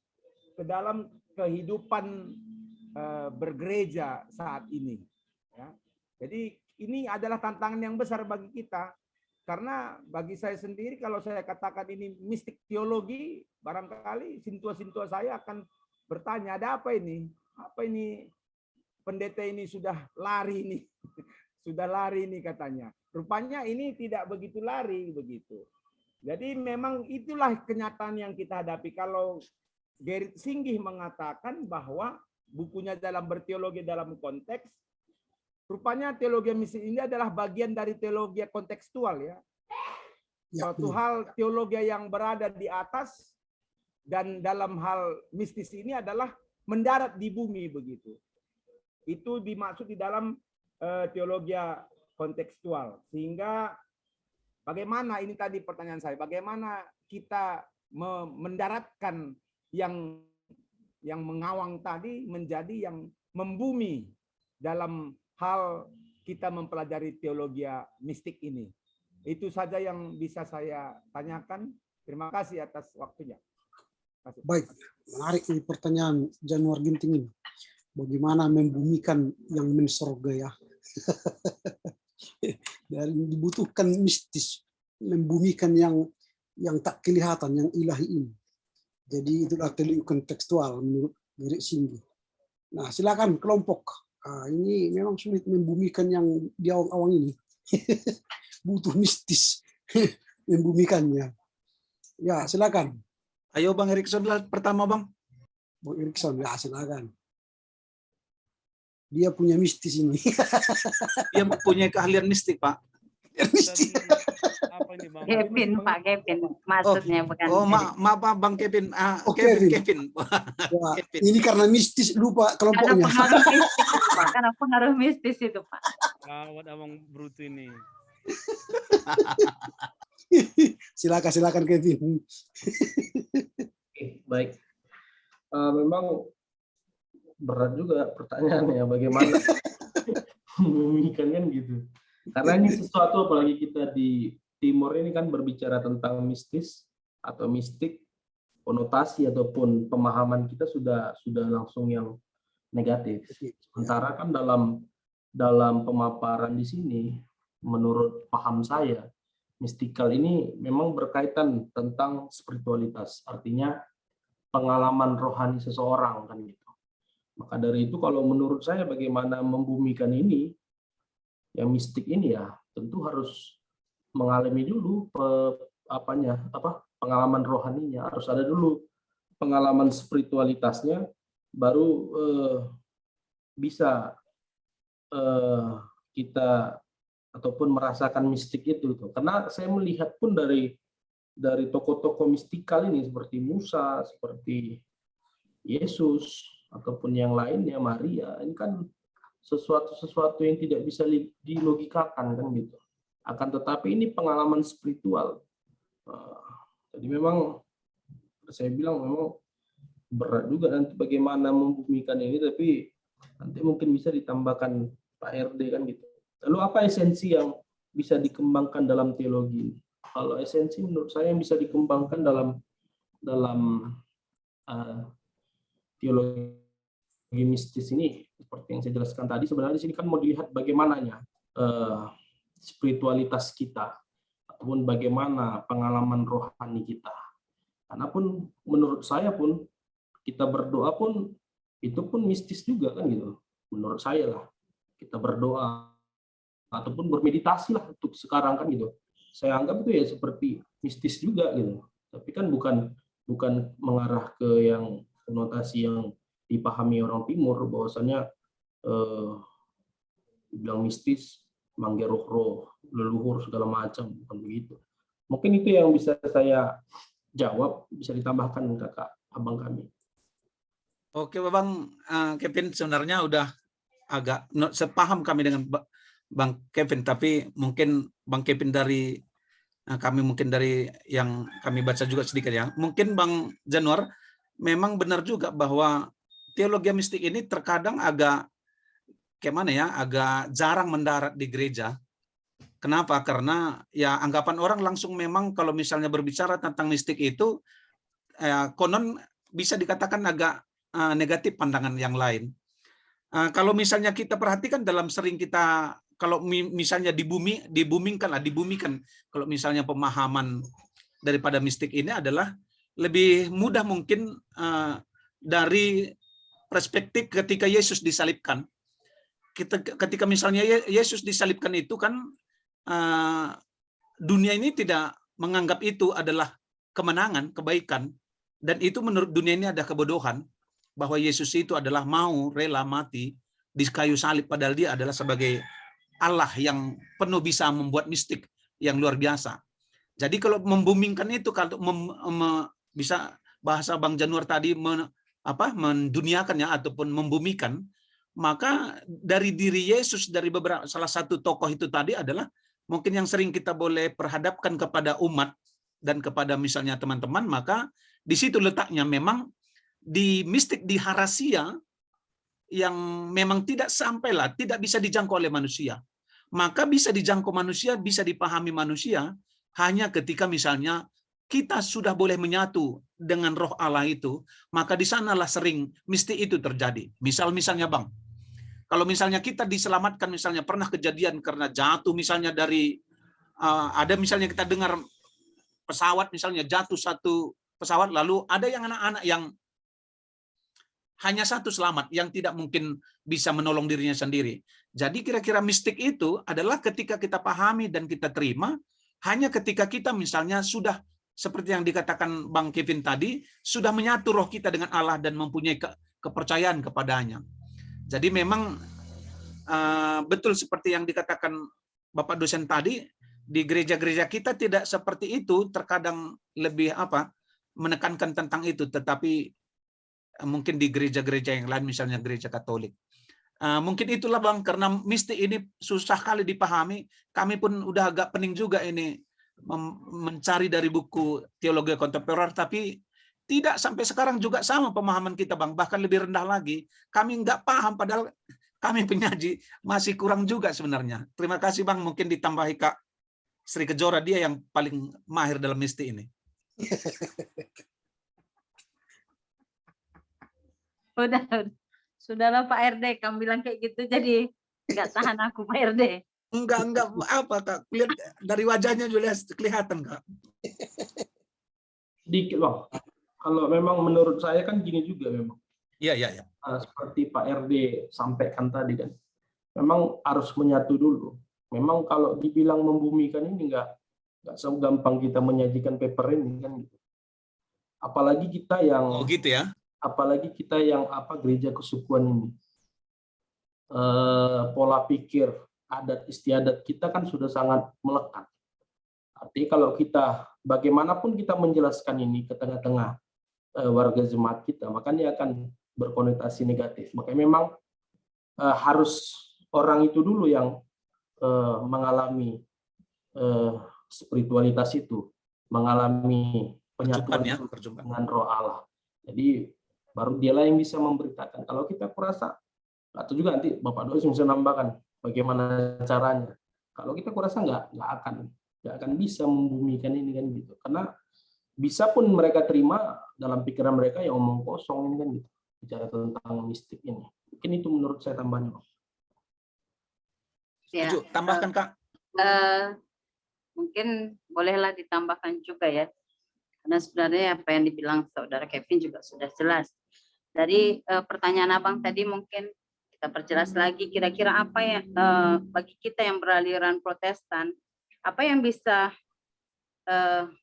Speaker 1: ke dalam kehidupan bergereja saat ini, ya. Jadi ini adalah tantangan yang besar bagi kita, karena bagi saya sendiri kalau saya katakan ini mistik teologi, barangkali sintua-sintua saya akan bertanya, ada apa ini? Apa ini pendeta ini sudah lari nih? Sudah lari nih katanya. Rupanya ini tidak begitu lari begitu. Jadi memang itulah kenyataan yang kita hadapi. Kalau Gerrit Singgih mengatakan bahwa bukunya dalam berteologi dalam konteks, rupanya teologi mistis ini adalah bagian dari teologi kontekstual, ya. Suatu hal teologi yang berada di atas dan dalam hal mistis ini adalah mendarat di bumi begitu. Itu dimaksud di dalam teologi kontekstual. Sehingga bagaimana, ini tadi pertanyaan saya, bagaimana kita mendaratkan yang yang mengawang tadi menjadi yang membumi dalam hal kita mempelajari teologi mistik ini. Itu saja yang bisa saya tanyakan. Terima kasih atas waktunya.
Speaker 2: Baik, menarik nih pertanyaan Januar Ginting ini. Bagaimana membumikan yang mensorga ya? Dan dibutuhkan mistis, membumikan yang tak kelihatan, yang ilahi ini. Jadi itulah teologi kontekstual menurut Gereja Singgi. Nah, silakan kelompok. Ini memang sulit membumikan yang di awang-awang ini. Butuh mistis membumikannya. Ya, silakan.
Speaker 6: Ayo Bang Erikson pertama Bang.
Speaker 2: Bang Erikson, ya silakan. Dia punya mistis ini.
Speaker 6: Dia punya keahlian mistik, Pak.
Speaker 2: Mistis.
Speaker 3: Kevin, Pak Kevin. Maksudnya bukan.
Speaker 6: Oh, maaf Pak, Bang Kevin.
Speaker 2: Oh,
Speaker 6: Kevin.
Speaker 2: Wah,
Speaker 6: Kevin.
Speaker 2: ini karena mistis lupa kelompoknya.
Speaker 3: Karena pengaruh mistis itu, Pak.
Speaker 7: Gawat abang Bruto ini.
Speaker 2: Silakan Kevin.
Speaker 5: Oke, baik. Memang berat juga pertanyaannya, bagaimana membumikan kan gitu. Karena ini sesuatu, apalagi kita di Timur ini kan berbicara tentang mistis atau mistik, konotasi ataupun pemahaman kita sudah langsung yang negatif. Sementara kan dalam pemaparan di sini, menurut paham saya, mistikal ini memang berkaitan tentang spiritualitas, artinya pengalaman rohani seseorang kan gitu. Maka dari itu kalau menurut saya bagaimana membumikan ini, yang mistik ini ya tentu harus mengalami dulu pengalaman rohaninya, harus ada dulu pengalaman spiritualitasnya, baru bisa kita ataupun merasakan mistik itu. Karena saya melihat pun dari tokoh-tokoh mistikal ini seperti Musa, seperti Yesus ataupun yang lainnya, Maria, ini kan sesuatu yang tidak bisa dilogikakan kan gitu. Akan tetapi ini pengalaman spiritual. Jadi memang saya bilang memang berat juga nanti bagaimana membumikan ini, tapi nanti mungkin bisa ditambahkan Pak RD kan gitu. Lalu apa esensi yang bisa dikembangkan dalam teologi ini? Kalau esensi menurut saya yang bisa dikembangkan dalam teologi mistis ini, seperti yang saya jelaskan tadi, sebenarnya di sini kan mau dilihat bagaimananya spiritualitas kita, ataupun bagaimana pengalaman rohani kita. Karena pun menurut saya pun kita berdoa pun itu pun mistis juga kan gitu. Menurut saya lah, kita berdoa ataupun bermeditasi lah untuk sekarang kan gitu. Saya anggap itu ya seperti mistis juga gitu. Tapi kan bukan mengarah ke yang konotasi yang dipahami orang Timur, bahwasanya bilang mistis, manggil roh-roh, leluhur segala macam, bukan begitu. Mungkin itu yang bisa saya jawab, bisa ditambahkan kakak abang kami.
Speaker 6: Oke, Bang Kevin, sebenarnya udah agak sepaham kami dengan Bang Kevin, tapi mungkin Bang Kevin dari yang kami baca juga sedikit ya. Mungkin Bang Januar memang benar juga bahwa teologi mistik ini terkadang agak agak jarang mendarat di gereja. Kenapa? Karena ya anggapan orang langsung memang kalau misalnya berbicara tentang mistik itu konon bisa dikatakan agak negatif pandangan yang lain. Kalau misalnya kita perhatikan dalam sering kita kalau misalnya dibumikan kalau misalnya pemahaman daripada mistik ini adalah lebih mudah mungkin dari perspektif ketika Yesus disalibkan. Ketika misalnya Yesus disalibkan itu kan dunia ini tidak menganggap itu adalah kemenangan, kebaikan, dan itu menurut dunia ini ada kebodohan bahwa Yesus itu adalah mau rela mati di kayu salib, padahal dia adalah sebagai Allah yang penuh bisa membuat mistik yang luar biasa. Jadi kalau membumingkan itu, kalau bisa bahasa Bang Januar tadi menduniakannya ataupun membumikan, maka dari diri Yesus, dari salah satu tokoh itu tadi adalah mungkin yang sering kita boleh perhadapkan kepada umat dan kepada misalnya teman-teman, maka di situ letaknya memang di mistik di harasia yang memang tidak sampailah, tidak bisa dijangkau oleh manusia. Maka bisa dijangkau manusia, bisa dipahami manusia hanya ketika misalnya kita sudah boleh menyatu dengan roh Allah itu, maka di sanalah sering mistik itu terjadi. Misalnya Bang, kalau misalnya kita diselamatkan, misalnya pernah kejadian karena jatuh misalnya dari ada misalnya kita dengar pesawat misalnya jatuh satu pesawat, lalu ada yang anak-anak yang hanya satu selamat yang tidak mungkin bisa menolong dirinya sendiri. Jadi kira-kira mistik itu adalah ketika kita pahami dan kita terima hanya ketika kita misalnya sudah seperti yang dikatakan Bang Kevin tadi, sudah menyatu roh kita dengan Allah dan mempunyai kepercayaan kepadanya. Jadi memang betul seperti yang dikatakan Bapak dosen tadi, di gereja-gereja kita tidak seperti itu, terkadang lebih menekankan tentang itu, tetapi mungkin di gereja-gereja yang lain, misalnya gereja Katolik. Mungkin itulah Bang, karena mistik ini susah kali dipahami. Kami pun udah agak pening juga ini mencari dari buku teologi kontemporer, tapi tidak sampai sekarang juga sama pemahaman kita Bang, bahkan lebih rendah lagi. Kami nggak paham, padahal kami penyaji masih kurang juga sebenarnya. Terima kasih Bang, mungkin ditambahi Kak Sri Kejora, dia yang paling mahir dalam mistik ini.
Speaker 3: Sudahlah Pak RD, kamu bilang kayak gitu jadi nggak tahan aku Pak RD.
Speaker 6: Enggak apa Kak, lihat dari wajahnya juga kelihatan Kak.
Speaker 5: Dikit Bang. Kalau memang menurut saya kan gini juga memang.
Speaker 6: Iya.
Speaker 5: Seperti Pak RD sampaikan tadi kan. Memang harus menyatu dulu. Memang kalau dibilang membumikan ini nggak segampang kita menyajikan paper ini kan gitu. Apalagi kita yang
Speaker 6: gitu ya.
Speaker 5: Apalagi kita yang gereja kesukuan ini. Pola pikir, adat istiadat kita kan sudah sangat melekat. Artinya kalau kita bagaimanapun kita menjelaskan ini ke tengah-tengah warga jemaat kita, maka dia akan berkonotasi negatif. Makanya memang harus orang itu dulu yang mengalami spiritualitas itu, mengalami penyatuan dengan roh Allah. Jadi baru dialah yang bisa memberitakan. Kalau kita kurasa, atau juga nanti Bapak Dosen bisa nambahkan bagaimana caranya. Kalau kita kurasa nggak akan bisa membumikan ini kan gitu. Karena bisa pun mereka terima dalam pikiran mereka yang omong kosong ini kan gitu. Bicara tentang mistik ini. Mungkin itu menurut saya tambahan.
Speaker 3: Ya,
Speaker 6: tambahkan Kak.
Speaker 3: Mungkin bolehlah ditambahkan juga ya. Karena sebenarnya apa yang dibilang Saudara Kevin juga sudah jelas. Dari pertanyaan Abang tadi mungkin kita perjelas lagi kira-kira apa ya bagi kita yang beraliran Protestan, apa yang bisa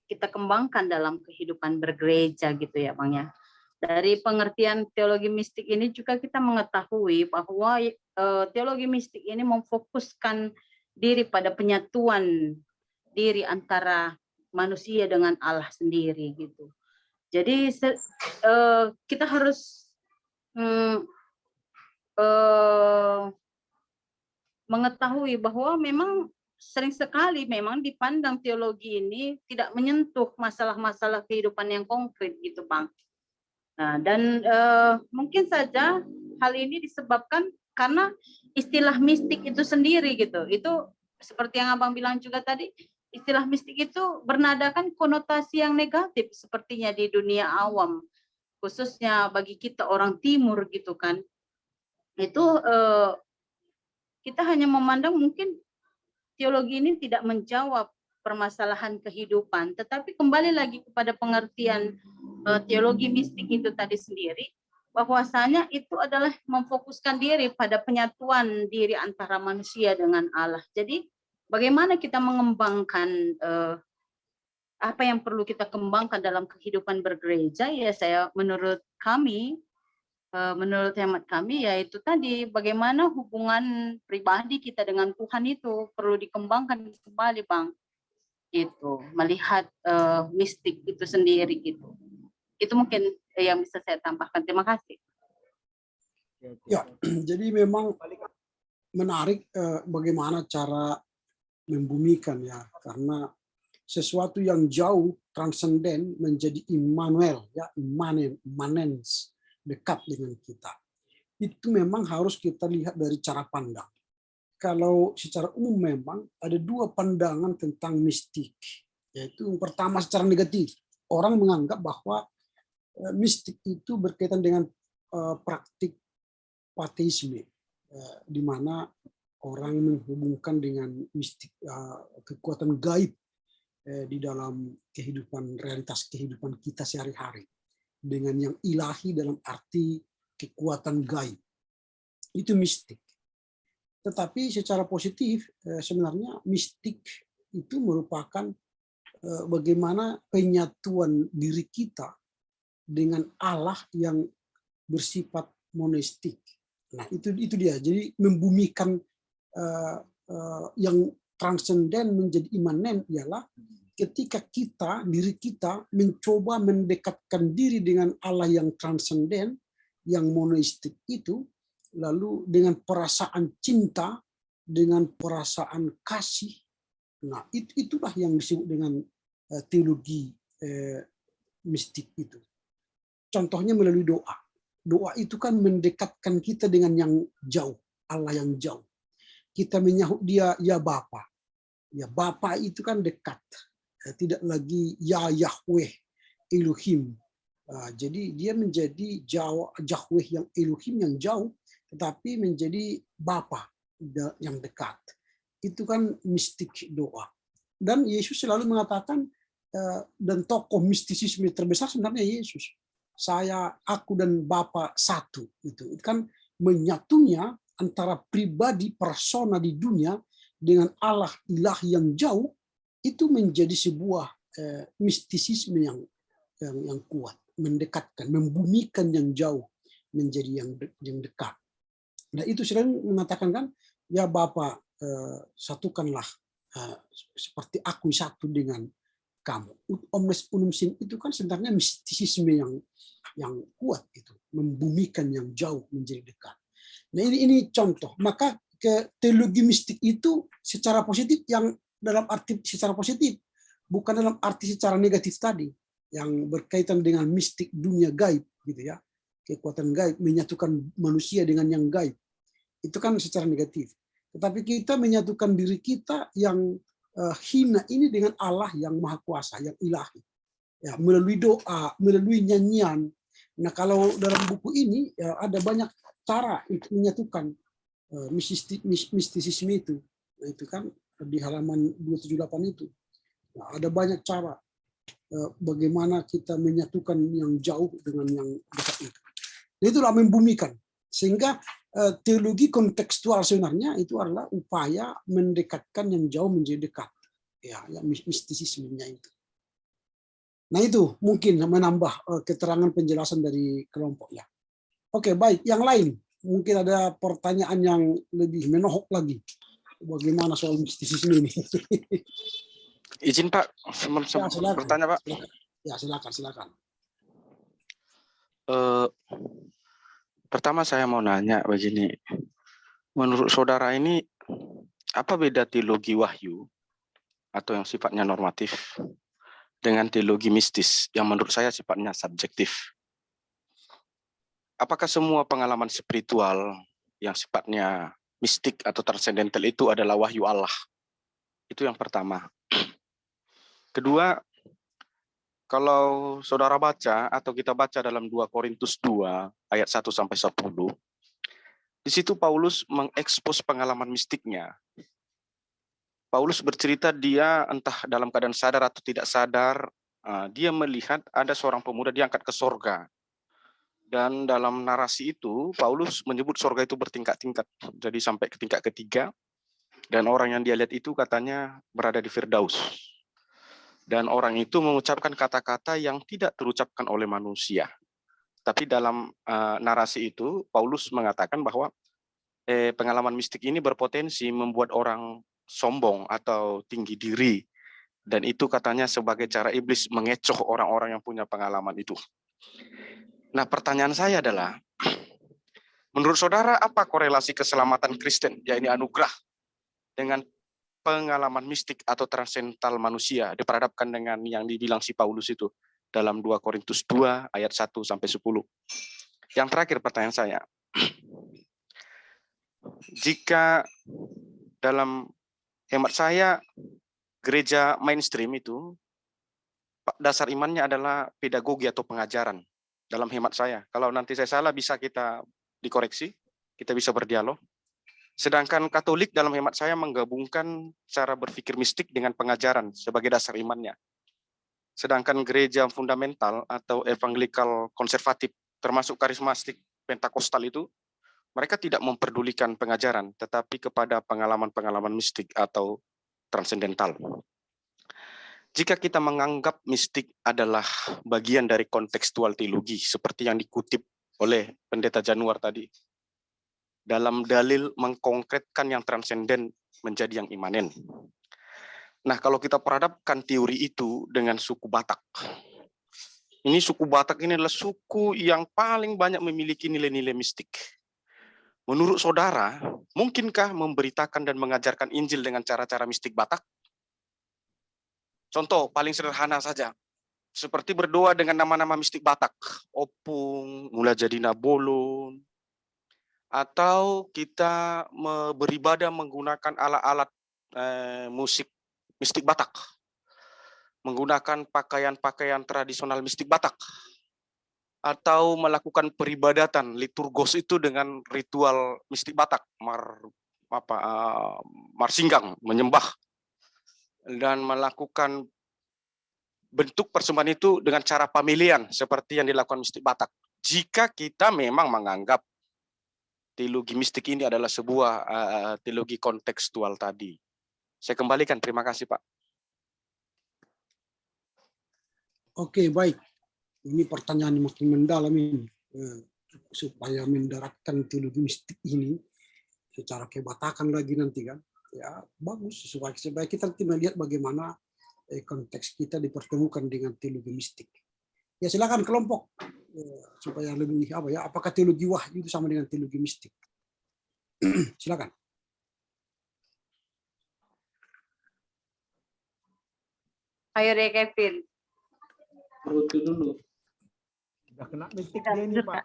Speaker 3: kita kembangkan dalam kehidupan bergereja gitu ya Bang ya. Dari pengertian teologi mistik ini juga kita mengetahui bahwa teologi mistik ini memfokuskan diri pada penyatuan diri antara manusia dengan Allah sendiri gitu. Jadi kita harus mengetahui bahwa memang sering sekali memang dipandang teologi ini tidak menyentuh masalah-masalah kehidupan yang konkret gitu Bang. Nah, dan mungkin saja hal ini disebabkan karena istilah mistik itu sendiri gitu. Itu seperti yang Abang bilang juga tadi, istilah mistik itu bernadakan konotasi yang negatif sepertinya di dunia awam, khususnya bagi kita orang timur gitu kan. Itu kita hanya memandang mungkin teologi ini tidak menjawab permasalahan kehidupan, tetapi kembali lagi kepada pengertian teologi mistik itu tadi sendiri, bahwasanya itu adalah memfokuskan diri pada penyatuan diri antara manusia dengan Allah. Jadi bagaimana kita mengembangkan apa yang perlu kita kembangkan dalam kehidupan bergereja ya menurut hemat kami yaitu tadi bagaimana hubungan pribadi kita dengan Tuhan itu perlu dikembangkan kembali Bang. Itu melihat mistik itu sendiri gitu. Itu mungkin yang bisa saya tambahkan. Terima kasih.
Speaker 2: Ya, jadi memang menarik bagaimana cara membumikan ya, karena sesuatu yang jauh transenden menjadi Immanuel, ya, immanens, dekat dengan kita. Itu memang harus kita lihat dari cara pandang. Kalau secara umum memang ada dua pandangan tentang mistik, yaitu yang pertama secara negatif. Orang menganggap bahwa mistik itu berkaitan dengan praktik pateisme, di mana orang menghubungkan dengan mistik, kekuatan gaib di dalam realitas kehidupan kita sehari-hari dengan yang ilahi dalam arti kekuatan gaib. Itu mistik. Tetapi secara positif sebenarnya mistik itu merupakan bagaimana penyatuan diri kita dengan Allah yang bersifat monistik. Nah, itu dia. Jadi membumikan yang transenden menjadi imanen ialah ketika diri kita mencoba mendekatkan diri dengan Allah yang transenden, yang monistik itu, lalu dengan perasaan cinta, dengan perasaan kasih. Nah, itulah yang disebut dengan teologi mistik itu. Contohnya melalui doa. Doa itu kan mendekatkan kita dengan yang jauh, Allah yang jauh. Kita menyahut dia, ya Bapa. Ya Bapa itu kan dekat. Tidak lagi ya Yahweh, Elohim. Jadi dia menjadi Yahweh yang Elohim yang jauh, tetapi menjadi Bapa yang dekat. Itu kan mistik doa. Dan Yesus selalu mengatakan, dan tokoh mistisisme terbesar sebenarnya Yesus. Aku dan Bapa satu. Itu kan menyatunya antara pribadi persona di dunia dengan Allah ilahi yang jauh, itu menjadi sebuah mistisisme yang kuat, mendekatkan, membumikan yang jauh menjadi yang dekat. Nah, itu sering mengatakan kan, ya Bapa, satukanlah seperti aku satu dengan kamu. Omnes unum sum itu kan sebenarnya mistisisme yang kuat, itu membumikan yang jauh menjadi dekat. Nah, ini contoh. Maka ke teologi mistik itu secara positif, yang dalam arti secara positif, bukan dalam arti secara negatif tadi, yang berkaitan dengan mistik dunia gaib, gitu ya, kekuatan gaib menyatukan manusia dengan yang gaib. Itu kan secara negatif. Tetapi kita menyatukan diri kita yang hina ini dengan Allah yang maha kuasa, yang ilahi. Ya, melalui doa, melalui nyanyian. Nah, kalau dalam buku ini ya, ada banyak cara untuk menyatukan mistisisme itu. Nah, itu kan di halaman 278 itu. Nah, ada banyak cara bagaimana kita menyatukan yang jauh dengan yang dekat itu. Itulah membumikan. Sehingga teologi kontekstual sebenarnya itu adalah upaya mendekatkan yang jauh menjadi dekat. Ya mistisismenya itu. Nah, itu mungkin menambah keterangan penjelasan dari kelompok ya. Oke, baik. Yang lain, mungkin ada pertanyaan yang lebih menohok lagi. Bagaimana soal mistisisme ini?
Speaker 8: Izin Pak,
Speaker 2: Ya, silakan.
Speaker 8: bertanya Pak.
Speaker 2: Ya, silakan.
Speaker 8: Pertama saya mau nanya begini. Menurut saudara ini, apa beda teologi wahyu atau yang sifatnya normatif dengan teologi mistis yang menurut saya sifatnya subjektif? Apakah semua pengalaman spiritual yang sifatnya mistik atau transcendental itu adalah wahyu Allah? Itu yang pertama. Kedua, kalau saudara baca atau kita baca dalam 2 Korintus 2 ayat 1 sampai 10, di situ Paulus mengekspos pengalaman mistiknya. Paulus bercerita dia entah dalam keadaan sadar atau tidak sadar, dia melihat ada seorang pemuda diangkat ke sorga. Dan dalam narasi itu, Paulus menyebut sorga itu bertingkat-tingkat. Jadi sampai ke tingkat ketiga, dan orang yang dia lihat itu katanya berada di Firdaus. Dan orang itu mengucapkan kata-kata yang tidak terucapkan oleh manusia. Tapi dalam narasi itu, Paulus mengatakan bahwa pengalaman mistik ini berpotensi membuat orang sombong atau tinggi diri. Dan itu katanya sebagai cara iblis mengecoh orang-orang yang punya pengalaman itu. Nah, pertanyaan saya adalah, menurut saudara apa korelasi keselamatan Kristen, yaitu anugerah, dengan pengalaman mistik atau transendental manusia diperhadapkan dengan yang dibilang si Paulus itu dalam 2 Korintus 2 ayat 1 sampai 10. Yang terakhir pertanyaan saya. Jika dalam hemat saya gereja mainstream itu dasar imannya adalah pedagogi atau pengajaran dalam hemat saya. Kalau nanti saya salah bisa kita dikoreksi, kita bisa berdialog. Sedangkan Katolik dalam hemat saya menggabungkan cara berpikir mistik dengan pengajaran sebagai dasar imannya. Sedangkan gereja fundamental atau evangelikal konservatif termasuk karismatik Pentakostal itu mereka tidak memperdulikan pengajaran tetapi kepada pengalaman-pengalaman mistik atau transendental. Jika kita menganggap mistik adalah bagian dari kontekstual teologi seperti yang dikutip oleh Pendeta Januar tadi, dalam dalil mengkonkretkan yang transenden menjadi yang imanen. Nah, kalau kita perhadapkan teori itu dengan suku Batak. Ini suku Batak ini adalah suku yang paling banyak memiliki nilai-nilai mistik. Menurut saudara, mungkinkah memberitakan dan mengajarkan Injil dengan cara-cara mistik Batak? Contoh paling sederhana saja. Seperti berdoa dengan nama-nama mistik Batak. Opung, Mula Jadi Nabolon, atau kita beribadah menggunakan alat-alat musik mistik Batak, menggunakan pakaian-pakaian tradisional mistik Batak, atau melakukan peribadatan liturgos itu dengan ritual mistik Batak, marsinggang, menyembah, dan melakukan bentuk persembahan itu dengan cara pemilihan seperti yang dilakukan mistik Batak. Jika kita memang menganggap teologi mistik ini adalah sebuah teologi kontekstual tadi. Saya kembalikan, terima kasih Pak.
Speaker 2: Oke, baik. Ini pertanyaan yang makin mendalam ini. Supaya mendaratkan teologi mistik ini secara kebatakan lagi nanti kan. Ya, bagus. Supaya kita nanti melihat bagaimana konteks kita dipertemukan dengan teologi mistik. Ya, silakan kelompok. Supaya lebih apakah teologi wahyu itu sama dengan teologi mistik? Silakan.
Speaker 3: Ayo deh Kevin.
Speaker 5: Brutu dulu.
Speaker 1: Udah kena mistik dia ini Pak.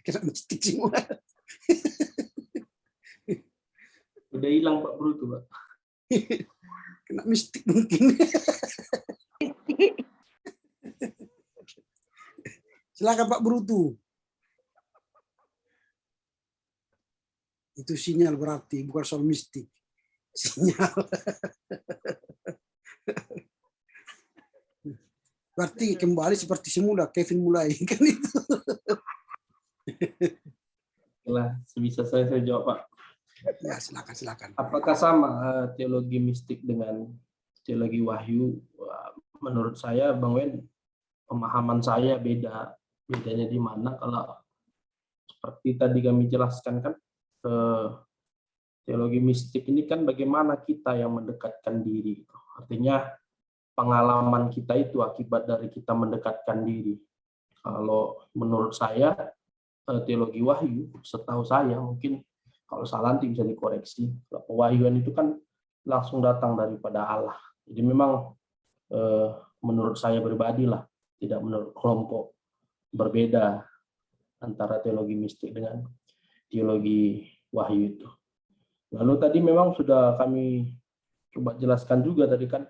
Speaker 2: Kena mistik semua.
Speaker 5: Udah hilang Pak Brutu, Pak.
Speaker 2: Kena mistik mungkin. Silakan Pak Brutu. Itu sinyal berarti, bukan soal mistik. Sinyal. Berarti kembali seperti semula, Kevin mulai kan itu.
Speaker 5: Lah, sebisa saya jawab Pak.
Speaker 2: Ya, silakan.
Speaker 5: Apakah sama teologi mistik dengan teologi wahyu? Menurut saya, Bang Wen, pemahaman saya beda. Bedanya di mana? Kalau seperti tadi kami jelaskan kan, teologi mistik ini kan bagaimana kita yang mendekatkan diri. Artinya pengalaman kita itu akibat dari kita mendekatkan diri. Kalau menurut saya, teologi wahyu, setahu saya, mungkin kalau salah nanti bisa dikoreksi. Pewahyuan itu kan langsung datang daripada Allah. Jadi memang menurut saya pribadi lah, tidak menurut kelompok, berbeda antara teologi mistik dengan teologi wahyu itu. Lalu tadi memang sudah kami coba jelaskan juga tadi kan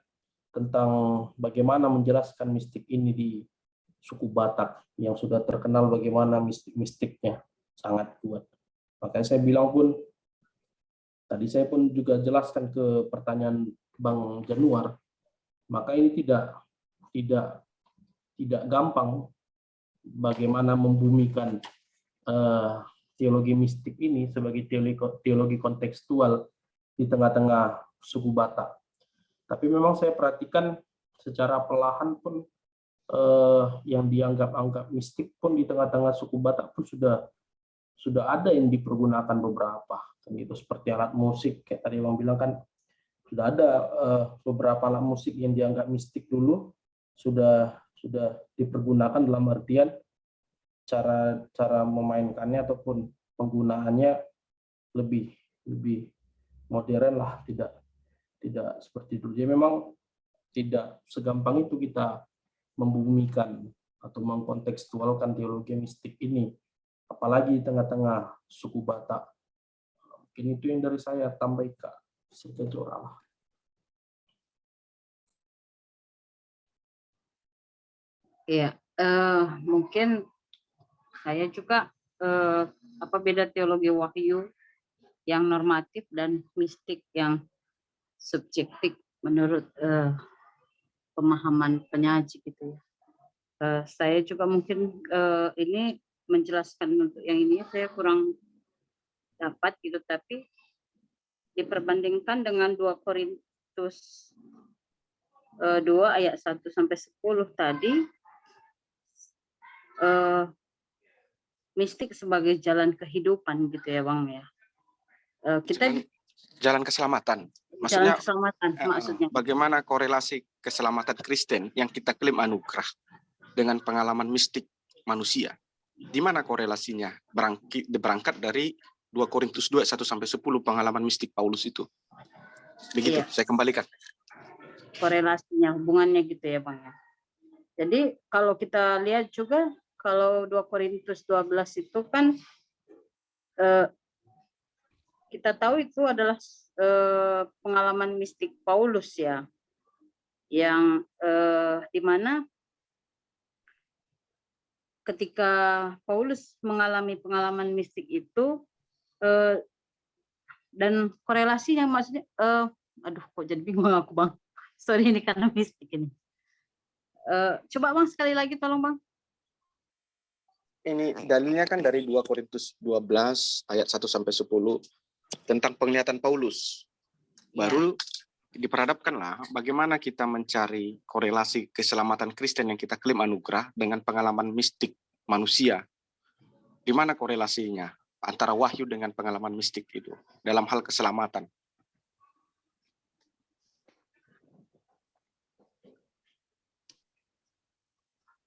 Speaker 5: tentang bagaimana menjelaskan mistik ini di suku Batak yang sudah terkenal bagaimana mistik-mistiknya sangat kuat. Makanya saya bilang pun, tadi saya pun juga jelaskan ke pertanyaan Bang Januar, maka ini tidak gampang bagaimana membumikan teologi mistik ini sebagai teologi kontekstual di tengah-tengah suku Batak. Tapi memang saya perhatikan secara perlahan pun yang dianggap mistik pun di tengah-tengah suku Batak pun sudah ada yang dipergunakan beberapa. Kan itu seperti alat musik kayak tadi Bang bilang kan sudah ada beberapa alat musik yang dianggap mistik dulu sudah dipergunakan dalam artian cara memainkannya ataupun penggunaannya lebih modern lah, tidak seperti dulu. Jadi memang tidak segampang itu kita membumikan atau mengkontekstualkan teologi mistik ini, apalagi di tengah-tengah suku Batak. Mungkin itu yang dari saya tambahkan sekejar Allah.
Speaker 3: Iya, mungkin saya juga apa beda teologi wahyu yang normatif dan mistik yang subjektif menurut pemahaman penyaji gitu ya. Saya juga mungkin ini menjelaskan untuk yang ini saya kurang dapat gitu, tapi diperbandingkan dengan 2 Korintus 2 ayat 1 sampai 10 tadi, mistik sebagai jalan kehidupan gitu ya Bang ya. Kita
Speaker 8: Jalan keselamatan.
Speaker 3: jalan
Speaker 8: Maksudnya
Speaker 3: keselamatan maksudnya.
Speaker 8: bagaimana korelasi keselamatan Kristen yang kita klaim anugerah dengan pengalaman mistik manusia? Di mana korelasinya? Berangkat dari 2 Korintus 2 1 sampai 10 pengalaman mistik Paulus itu. Begitu,
Speaker 3: Iya.
Speaker 8: saya kembalikan.
Speaker 3: Korelasinya, hubungannya gitu ya Bang ya. Jadi kalau kita lihat juga kalau 2 Korintus 12 itu kan kita tahu itu adalah pengalaman mistik Paulus ya, yang di mana ketika Paulus mengalami pengalaman mistik itu dan korelasinya maksudnya aduh kok jadi bingung aku Bang. Sorry ini karena mistik ini. Coba Bang sekali lagi tolong Bang.
Speaker 8: Ini dalilnya kan dari 2 Korintus 12 ayat 1 sampai 10 tentang penglihatan Paulus. Baru diperhadapkanlah bagaimana kita mencari korelasi keselamatan Kristen yang kita klaim anugerah dengan pengalaman mistik manusia. Di mana korelasinya antara wahyu dengan pengalaman mistik itu dalam hal keselamatan?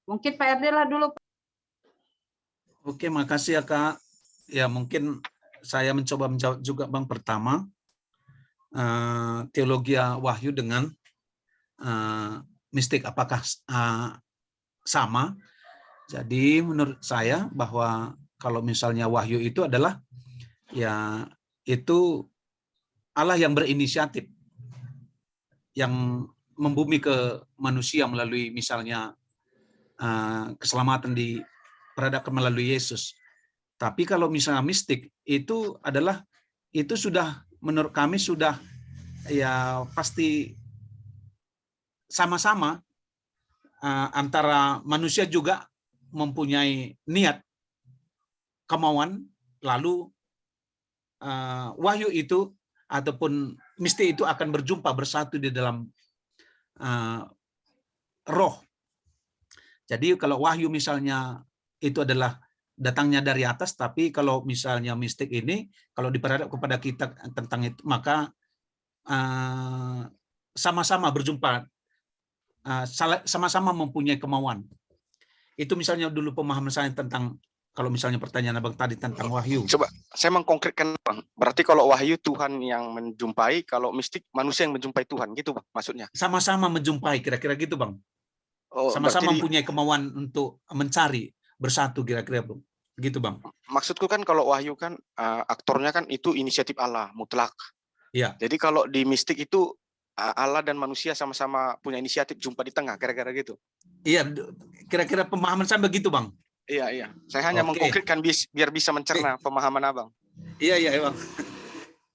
Speaker 3: Mungkin Pak RD lah dulu.
Speaker 6: Oke, makasih ya Kak. Ya mungkin saya mencoba menjawab juga Bang. Pertama, teologi wahyu dengan mistik apakah sama? Jadi menurut saya bahwa kalau misalnya wahyu itu adalah ya itu Allah yang berinisiatif, yang membumi ke manusia melalui misalnya keselamatan diperadakan melalui Yesus. Tapi kalau misalnya mistik itu adalah itu sudah menurut kami sudah ya pasti sama-sama antara manusia juga mempunyai niat, kemauan, lalu wahyu itu ataupun mistik itu akan berjumpa bersatu di dalam roh. Jadi kalau wahyu misalnya itu adalah datangnya dari atas, tapi kalau misalnya mistik ini kalau diperhadap kepada kita tentang itu, maka sama-sama berjumpa, sama-sama mempunyai kemauan. Itu misalnya dulu pemahaman saya tentang kalau misalnya pertanyaan Abang tadi tentang wahyu.
Speaker 8: Coba saya mengkonkretkan Bang. Berarti kalau wahyu Tuhan yang menjumpai, kalau mistik manusia yang menjumpai Tuhan, gitu Bang maksudnya? Sama-sama
Speaker 6: menjumpai, kira-kira gitu Bang.
Speaker 8: Oh,
Speaker 6: sama-sama mempunyai kemauan untuk mencari bersatu, kira-kira Bang. Gitu Bang.
Speaker 8: Maksudku kan kalau wahyu kan aktornya kan itu inisiatif Allah mutlak.
Speaker 6: Iya.
Speaker 8: Jadi kalau di mistik itu Allah dan manusia sama-sama punya inisiatif jumpa di tengah, kira-kira gitu.
Speaker 6: Iya, kira-kira pemahaman saya begitu Bang.
Speaker 8: Iya. Saya hanya mengkonkretkan biar bisa mencerna pemahaman Abang.
Speaker 6: Iya Bang.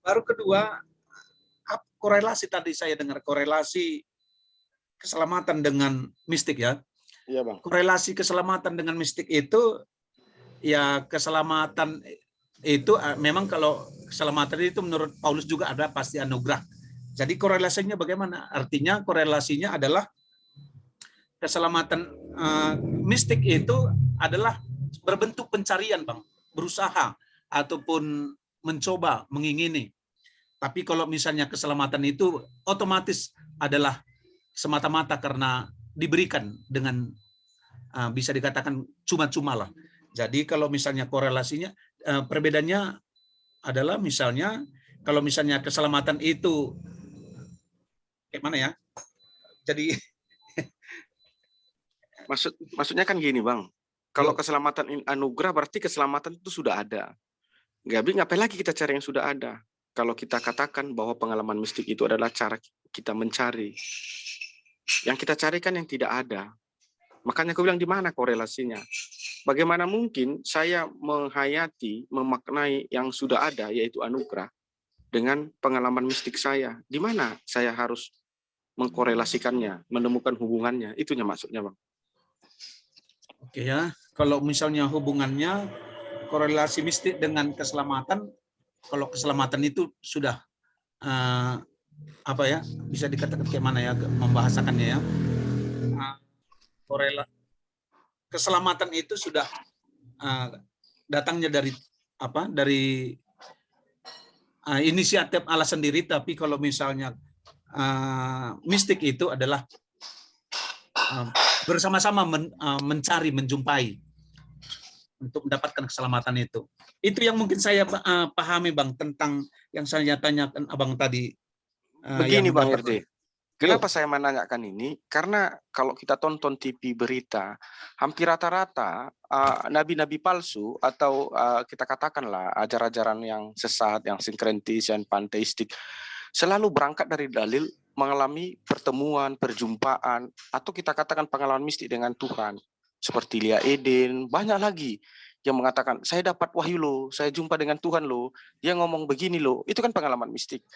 Speaker 6: Baru kedua, korelasi tadi saya dengar korelasi keselamatan dengan mistik ya.
Speaker 8: Iya Bang.
Speaker 6: Korelasi keselamatan dengan mistik itu ya keselamatan itu memang kalau keselamatan itu menurut Paulus juga ada pasti anugerah. Jadi korelasinya bagaimana? Artinya korelasinya adalah keselamatan mistik itu adalah berbentuk pencarian Bang, berusaha ataupun mencoba, mengingini. Tapi kalau misalnya keselamatan itu otomatis adalah semata-mata karena diberikan dengan bisa dikatakan cuma-cuma lah. Jadi kalau misalnya korelasinya perbedaannya adalah misalnya kalau misalnya keselamatan itu kayak mana ya? Jadi
Speaker 8: Maksudnya kan gini Bang, kalau keselamatan anugerah berarti keselamatan itu sudah ada. Ngapain lagi kita cari yang sudah ada? Kalau kita katakan bahwa pengalaman mistik itu adalah cara kita mencari. Yang kita cari kan yang tidak ada. Makanya aku bilang di mana korelasinya? Bagaimana mungkin saya menghayati, memaknai yang sudah ada, yaitu anugerah, dengan pengalaman mistik saya? Di mana saya harus mengkorelasikannya, menemukan hubungannya? Itunya maksudnya Bang.
Speaker 6: oke ya, kalau misalnya hubungannya korelasi mistik dengan keselamatan, kalau keselamatan itu sudah apa ya, bisa dikatakan kayak mana ya membahasakannya ya, keselamatan itu sudah datangnya dari apa, dari inisiatif Allah sendiri. Tapi kalau misalnya mistik itu adalah bersama-sama mencari, menjumpai untuk mendapatkan keselamatan itu. Itu yang mungkin saya pahami Bang tentang yang saya tanyakan Abang tadi.
Speaker 8: Begini Bang RD, kenapa saya menanyakan ini? Karena kalau kita tonton TV berita, hampir rata-rata nabi-nabi palsu atau kita katakanlah ajar-ajaran yang sesat, yang sinkretis, yang panteistik, selalu berangkat dari dalil mengalami pertemuan, perjumpaan, atau kita katakan pengalaman mistik dengan Tuhan. Seperti Lia Eden, banyak lagi yang mengatakan, saya dapat wahyu loh, saya jumpa dengan Tuhan loh, dia ngomong begini loh, itu kan pengalaman mistik.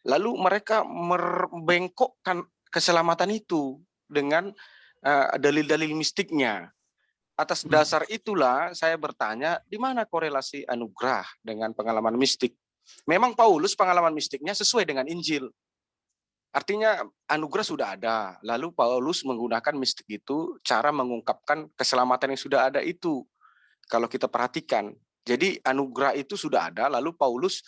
Speaker 8: Lalu mereka membengkokkan keselamatan itu dengan dalil-dalil mistiknya. Atas dasar itulah saya bertanya, di mana korelasi anugerah dengan pengalaman mistik? Memang Paulus pengalaman mistiknya sesuai dengan Injil. Artinya anugerah sudah ada, lalu Paulus menggunakan mistik itu cara mengungkapkan keselamatan yang sudah ada itu. Kalau kita perhatikan, jadi anugerah itu sudah ada, lalu Paulus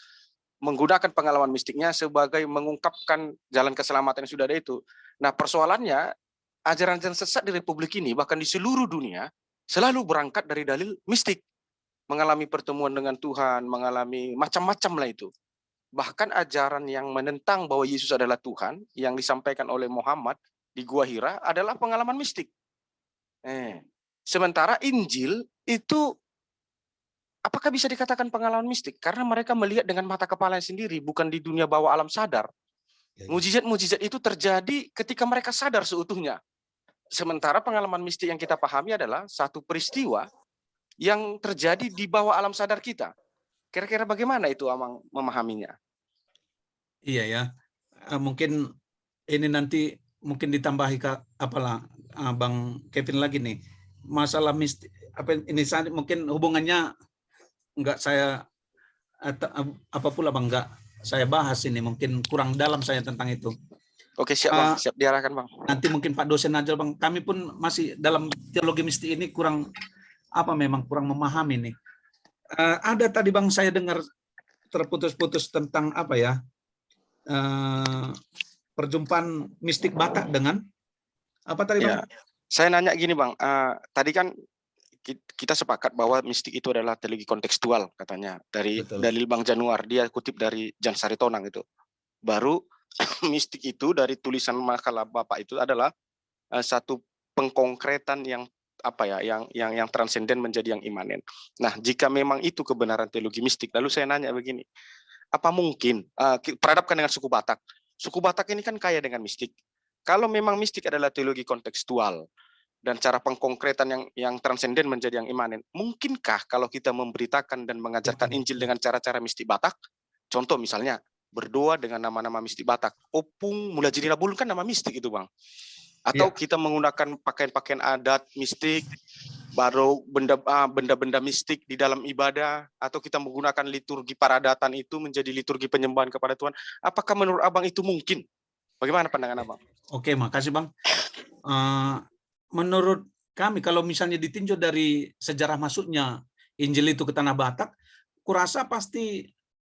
Speaker 8: menggunakan pengalaman mistiknya sebagai mengungkapkan jalan keselamatan yang sudah ada itu. Nah persoalannya, ajaran-ajaran sesat di Republik ini, bahkan di seluruh dunia, selalu berangkat dari dalil mistik. Mengalami pertemuan dengan Tuhan, mengalami macam-macam lah itu. Bahkan ajaran yang menentang bahwa Yesus adalah Tuhan, yang disampaikan oleh Muhammad di Gua Hira adalah pengalaman mistik. Sementara Injil itu apakah bisa dikatakan pengalaman mistik? Karena mereka melihat dengan mata kepalanya sendiri, bukan di dunia bawah alam sadar. Mujizat-mujizat itu terjadi ketika mereka sadar seutuhnya. Sementara pengalaman mistik yang kita pahami adalah satu peristiwa yang terjadi di bawah alam sadar kita. Kira-kira bagaimana itu Amang memahaminya?
Speaker 6: Iya ya, mungkin ini nanti mungkin ditambahi apalah Bang Kevin lagi nih, masalah mistik apa ini mungkin hubungannya enggak saya apa pula Bang, enggak saya bahas ini, mungkin kurang dalam saya tentang itu.
Speaker 8: Oke siap Bang, siap diarahkan Bang.
Speaker 6: Nanti mungkin Pak dosen aja Bang, kami pun masih dalam teologi mistik ini kurang memang kurang memahami nih. Ada tadi Bang saya dengar terputus-putus tentang apa ya, perjumpaan mistik Batak dengan apa tadi Bang?
Speaker 8: Ya, saya nanya gini Bang, tadi kan kita sepakat bahwa mistik itu adalah teologi kontekstual katanya dari dalil Bang Januar, dia kutip dari Jan Saritonang itu. Baru mistik itu dari tulisan makalah Bapak itu adalah satu pengkonkretan yang apa ya, yang transenden menjadi yang imanen. Nah, jika memang itu kebenaran teologi mistik, lalu saya nanya begini, apa mungkin perhadapkan dengan suku Batak? Suku Batak ini kan kaya dengan mistik. Kalau memang mistik adalah teologi kontekstual dan cara pengkonkretan yang transenden menjadi yang imanen, mungkinkah kalau kita memberitakan dan mengajarkan Injil dengan cara-cara mistik Batak? Contoh misalnya berdoa dengan nama-nama mistik Batak. Opung Mula Jinila Bulun kan nama mistik itu Bang. Atau kita menggunakan pakaian-pakaian adat mistik, baru benda-benda mistik di dalam ibadah, atau kita menggunakan liturgi paradatan itu menjadi liturgi penyembahan kepada Tuhan. Apakah menurut Abang itu mungkin? Bagaimana pandangan Abang?
Speaker 6: Oke, makasih Bang. Menurut kami, kalau misalnya ditinjau dari sejarah masuknya Injil itu ke tanah Batak, kurasa pasti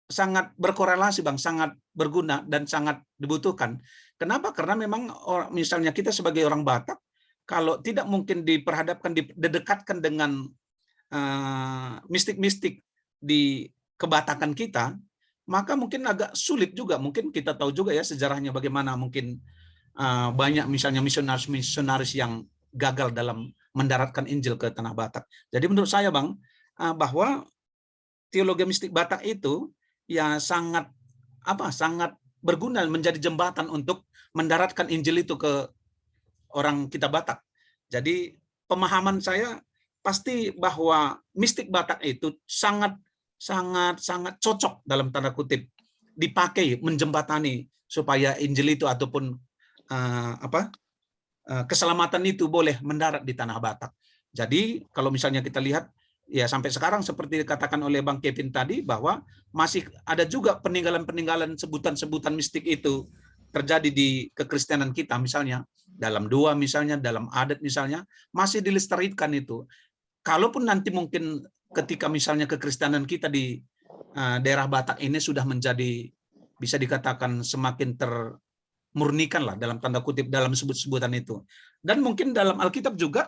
Speaker 6: sangat berkorelasi Bang, sangat berguna dan sangat dibutuhkan. Kenapa? Karena memang misalnya kita sebagai orang Batak, kalau tidak mungkin diperhadapkan, didekatkan dengan mistik-mistik di kebatakan kita, maka mungkin agak sulit juga. Mungkin kita tahu juga ya sejarahnya bagaimana mungkin banyak misalnya misionaris yang gagal dalam mendaratkan Injil ke tanah Batak. Jadi menurut saya Bang, bahwa teologi mistik Batak itu ya sangat berguna menjadi jembatan untuk mendaratkan Injil itu ke orang kita Batak. Jadi pemahaman saya pasti bahwa mistik Batak itu sangat cocok dalam tanda kutip dipakai menjembatani supaya Injil itu ataupun keselamatan itu boleh mendarat di tanah Batak. Jadi kalau misalnya kita lihat ya sampai sekarang seperti dikatakan oleh Bang Kevin tadi bahwa masih ada juga peninggalan-peninggalan sebutan-sebutan mistik itu terjadi di kekristenan kita, misalnya dalam doa, misalnya dalam adat, misalnya masih dilestarikan itu. Kalaupun nanti mungkin ketika misalnya kekristenan kita di daerah Batak ini sudah menjadi bisa dikatakan semakin termurnikan lah dalam tanda kutip dalam sebut-sebutan itu. Dan mungkin dalam Alkitab juga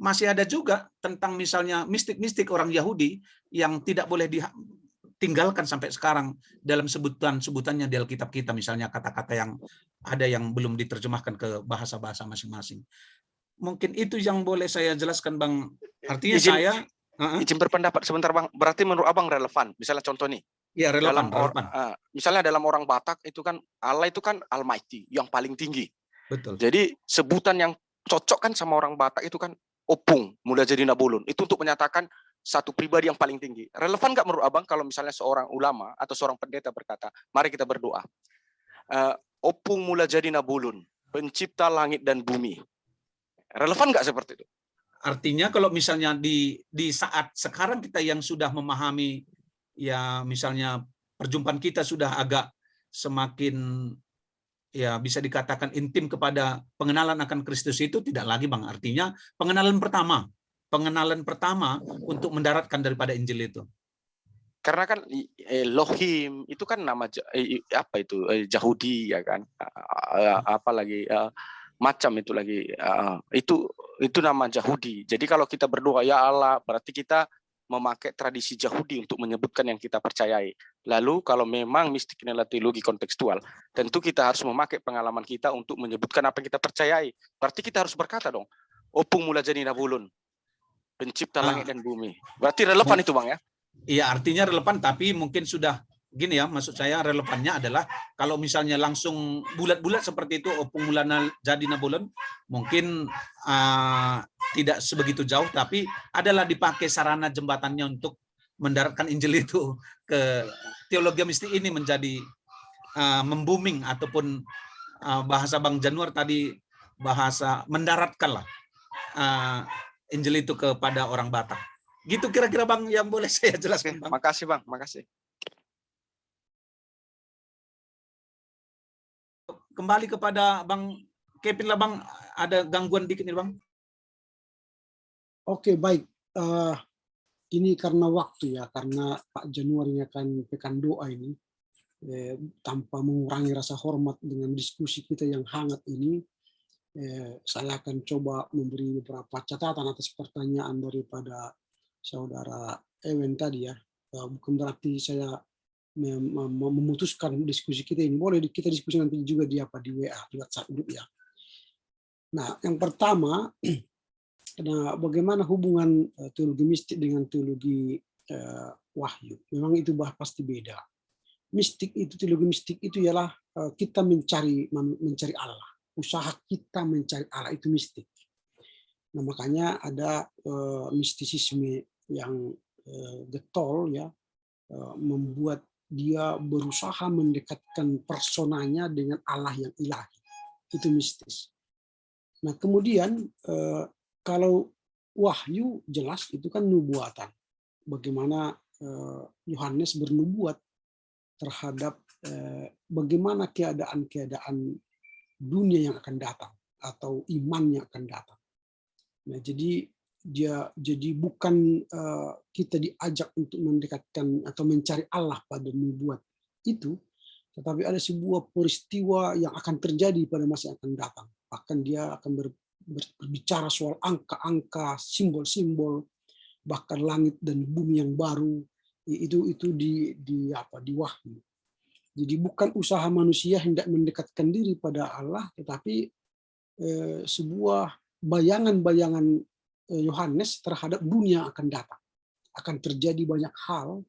Speaker 6: masih ada juga tentang misalnya mistik-mistik orang Yahudi yang tidak boleh ditinggalkan sampai sekarang dalam sebutan-sebutannya di Alkitab kita, misalnya kata-kata yang ada yang belum diterjemahkan ke bahasa-bahasa masing-masing. Mungkin itu yang boleh saya jelaskan Bang. Artinya
Speaker 8: izin berpendapat sebentar Bang. Berarti menurut Abang relevan. Misalnya contoh nih.
Speaker 6: Ya relevan.
Speaker 8: Misalnya dalam orang Batak itu kan Allah itu kan Almighty, yang paling tinggi.
Speaker 6: Betul.
Speaker 8: Jadi sebutan yang cocok kan sama orang Batak itu kan Opung, Mula Jadi Nabulun. Itu untuk menyatakan satu pribadi yang paling tinggi. Relevan nggak menurut Abang kalau misalnya seorang ulama atau seorang pendeta berkata, mari kita berdoa. Opung Mula Jadi Nabulun, pencipta langit dan bumi. Relevan nggak seperti itu?
Speaker 6: Artinya kalau misalnya di saat sekarang kita yang sudah memahami ya misalnya perjumpaan kita sudah agak semakin ya bisa dikatakan intim kepada pengenalan akan Kristus itu tidak lagi Bang. Artinya pengenalan pertama untuk mendaratkan daripada Injil itu.
Speaker 8: Karena kan Elohim itu kan nama apa itu Yahudi ya kan. Apalagi macam itu lagi itu nama Yahudi. Jadi kalau kita berdoa ya Allah berarti kita memakai tradisi Yahudi untuk menyebutkan yang kita percayai. Lalu kalau memang mistik ini adalah teologi kontekstual, tentu kita harus memakai pengalaman kita untuk menyebutkan apa yang kita percayai. Berarti kita harus berkata dong, Opung Mula Jadi Nabulun, pencipta langit dan bumi. Berarti relevan itu Bang ya?
Speaker 6: Iya, artinya relevan, tapi mungkin sudah gini ya, maksud saya relevannya adalah kalau misalnya langsung bulat-bulat seperti itu, Opung Mula Jadi Nabulun, mungkin tidak sebegitu jauh, tapi adalah dipakai sarana jembatannya untuk mendaratkan Injil itu ke teologi mistik ini menjadi membooming ataupun bahasa Bang Januar tadi bahasa mendaratkan lah Injil itu kepada orang Batak. Gitu kira-kira Bang yang boleh saya jelaskan Bang.
Speaker 8: Makasih Bang, makasih.
Speaker 6: Kembali kepada Bang Kevin lah Bang, ada gangguan dikit nih Bang.
Speaker 2: Oke, baik. Ini karena waktu ya, karena Pak Januari akan pekan doa ini, tanpa mengurangi rasa hormat dengan diskusi kita yang hangat ini, saya akan coba memberi beberapa catatan atas pertanyaan daripada saudara Ewen tadi ya. Bukan berarti saya memutuskan diskusi kita ini. Boleh kita diskusi nanti juga di WA, di WhatsApp grup ya. Nah, yang pertama, nah, bagaimana hubungan teologi mistik dengan teologi wahyu? Memang itu pasti beda. Mistik itu, teologi mistik itu ialah kita mencari Allah. Usaha kita mencari Allah itu mistik. Nah, makanya ada mistisisme yang getol ya, membuat dia berusaha mendekatkan personanya dengan Allah yang ilahi. Itu mistis. Nah, kemudian kalau wahyu jelas itu kan nubuatan. Bagaimana Yohanes bernubuat terhadap bagaimana keadaan-keadaan dunia yang akan datang atau iman yang akan datang. Nah, jadi bukan kita diajak untuk mendekatkan atau mencari Allah pada nubuat itu, tetapi ada sebuah peristiwa yang akan terjadi pada masa yang akan datang. Bahkan dia akan berbicara soal angka-angka, simbol-simbol, bahkan langit dan bumi yang baru. Itu di wahyu. Jadi bukan usaha manusia hendak mendekatkan diri pada Allah, tetapi sebuah bayangan-bayangan Yohanes terhadap dunia akan datang. Akan terjadi banyak hal,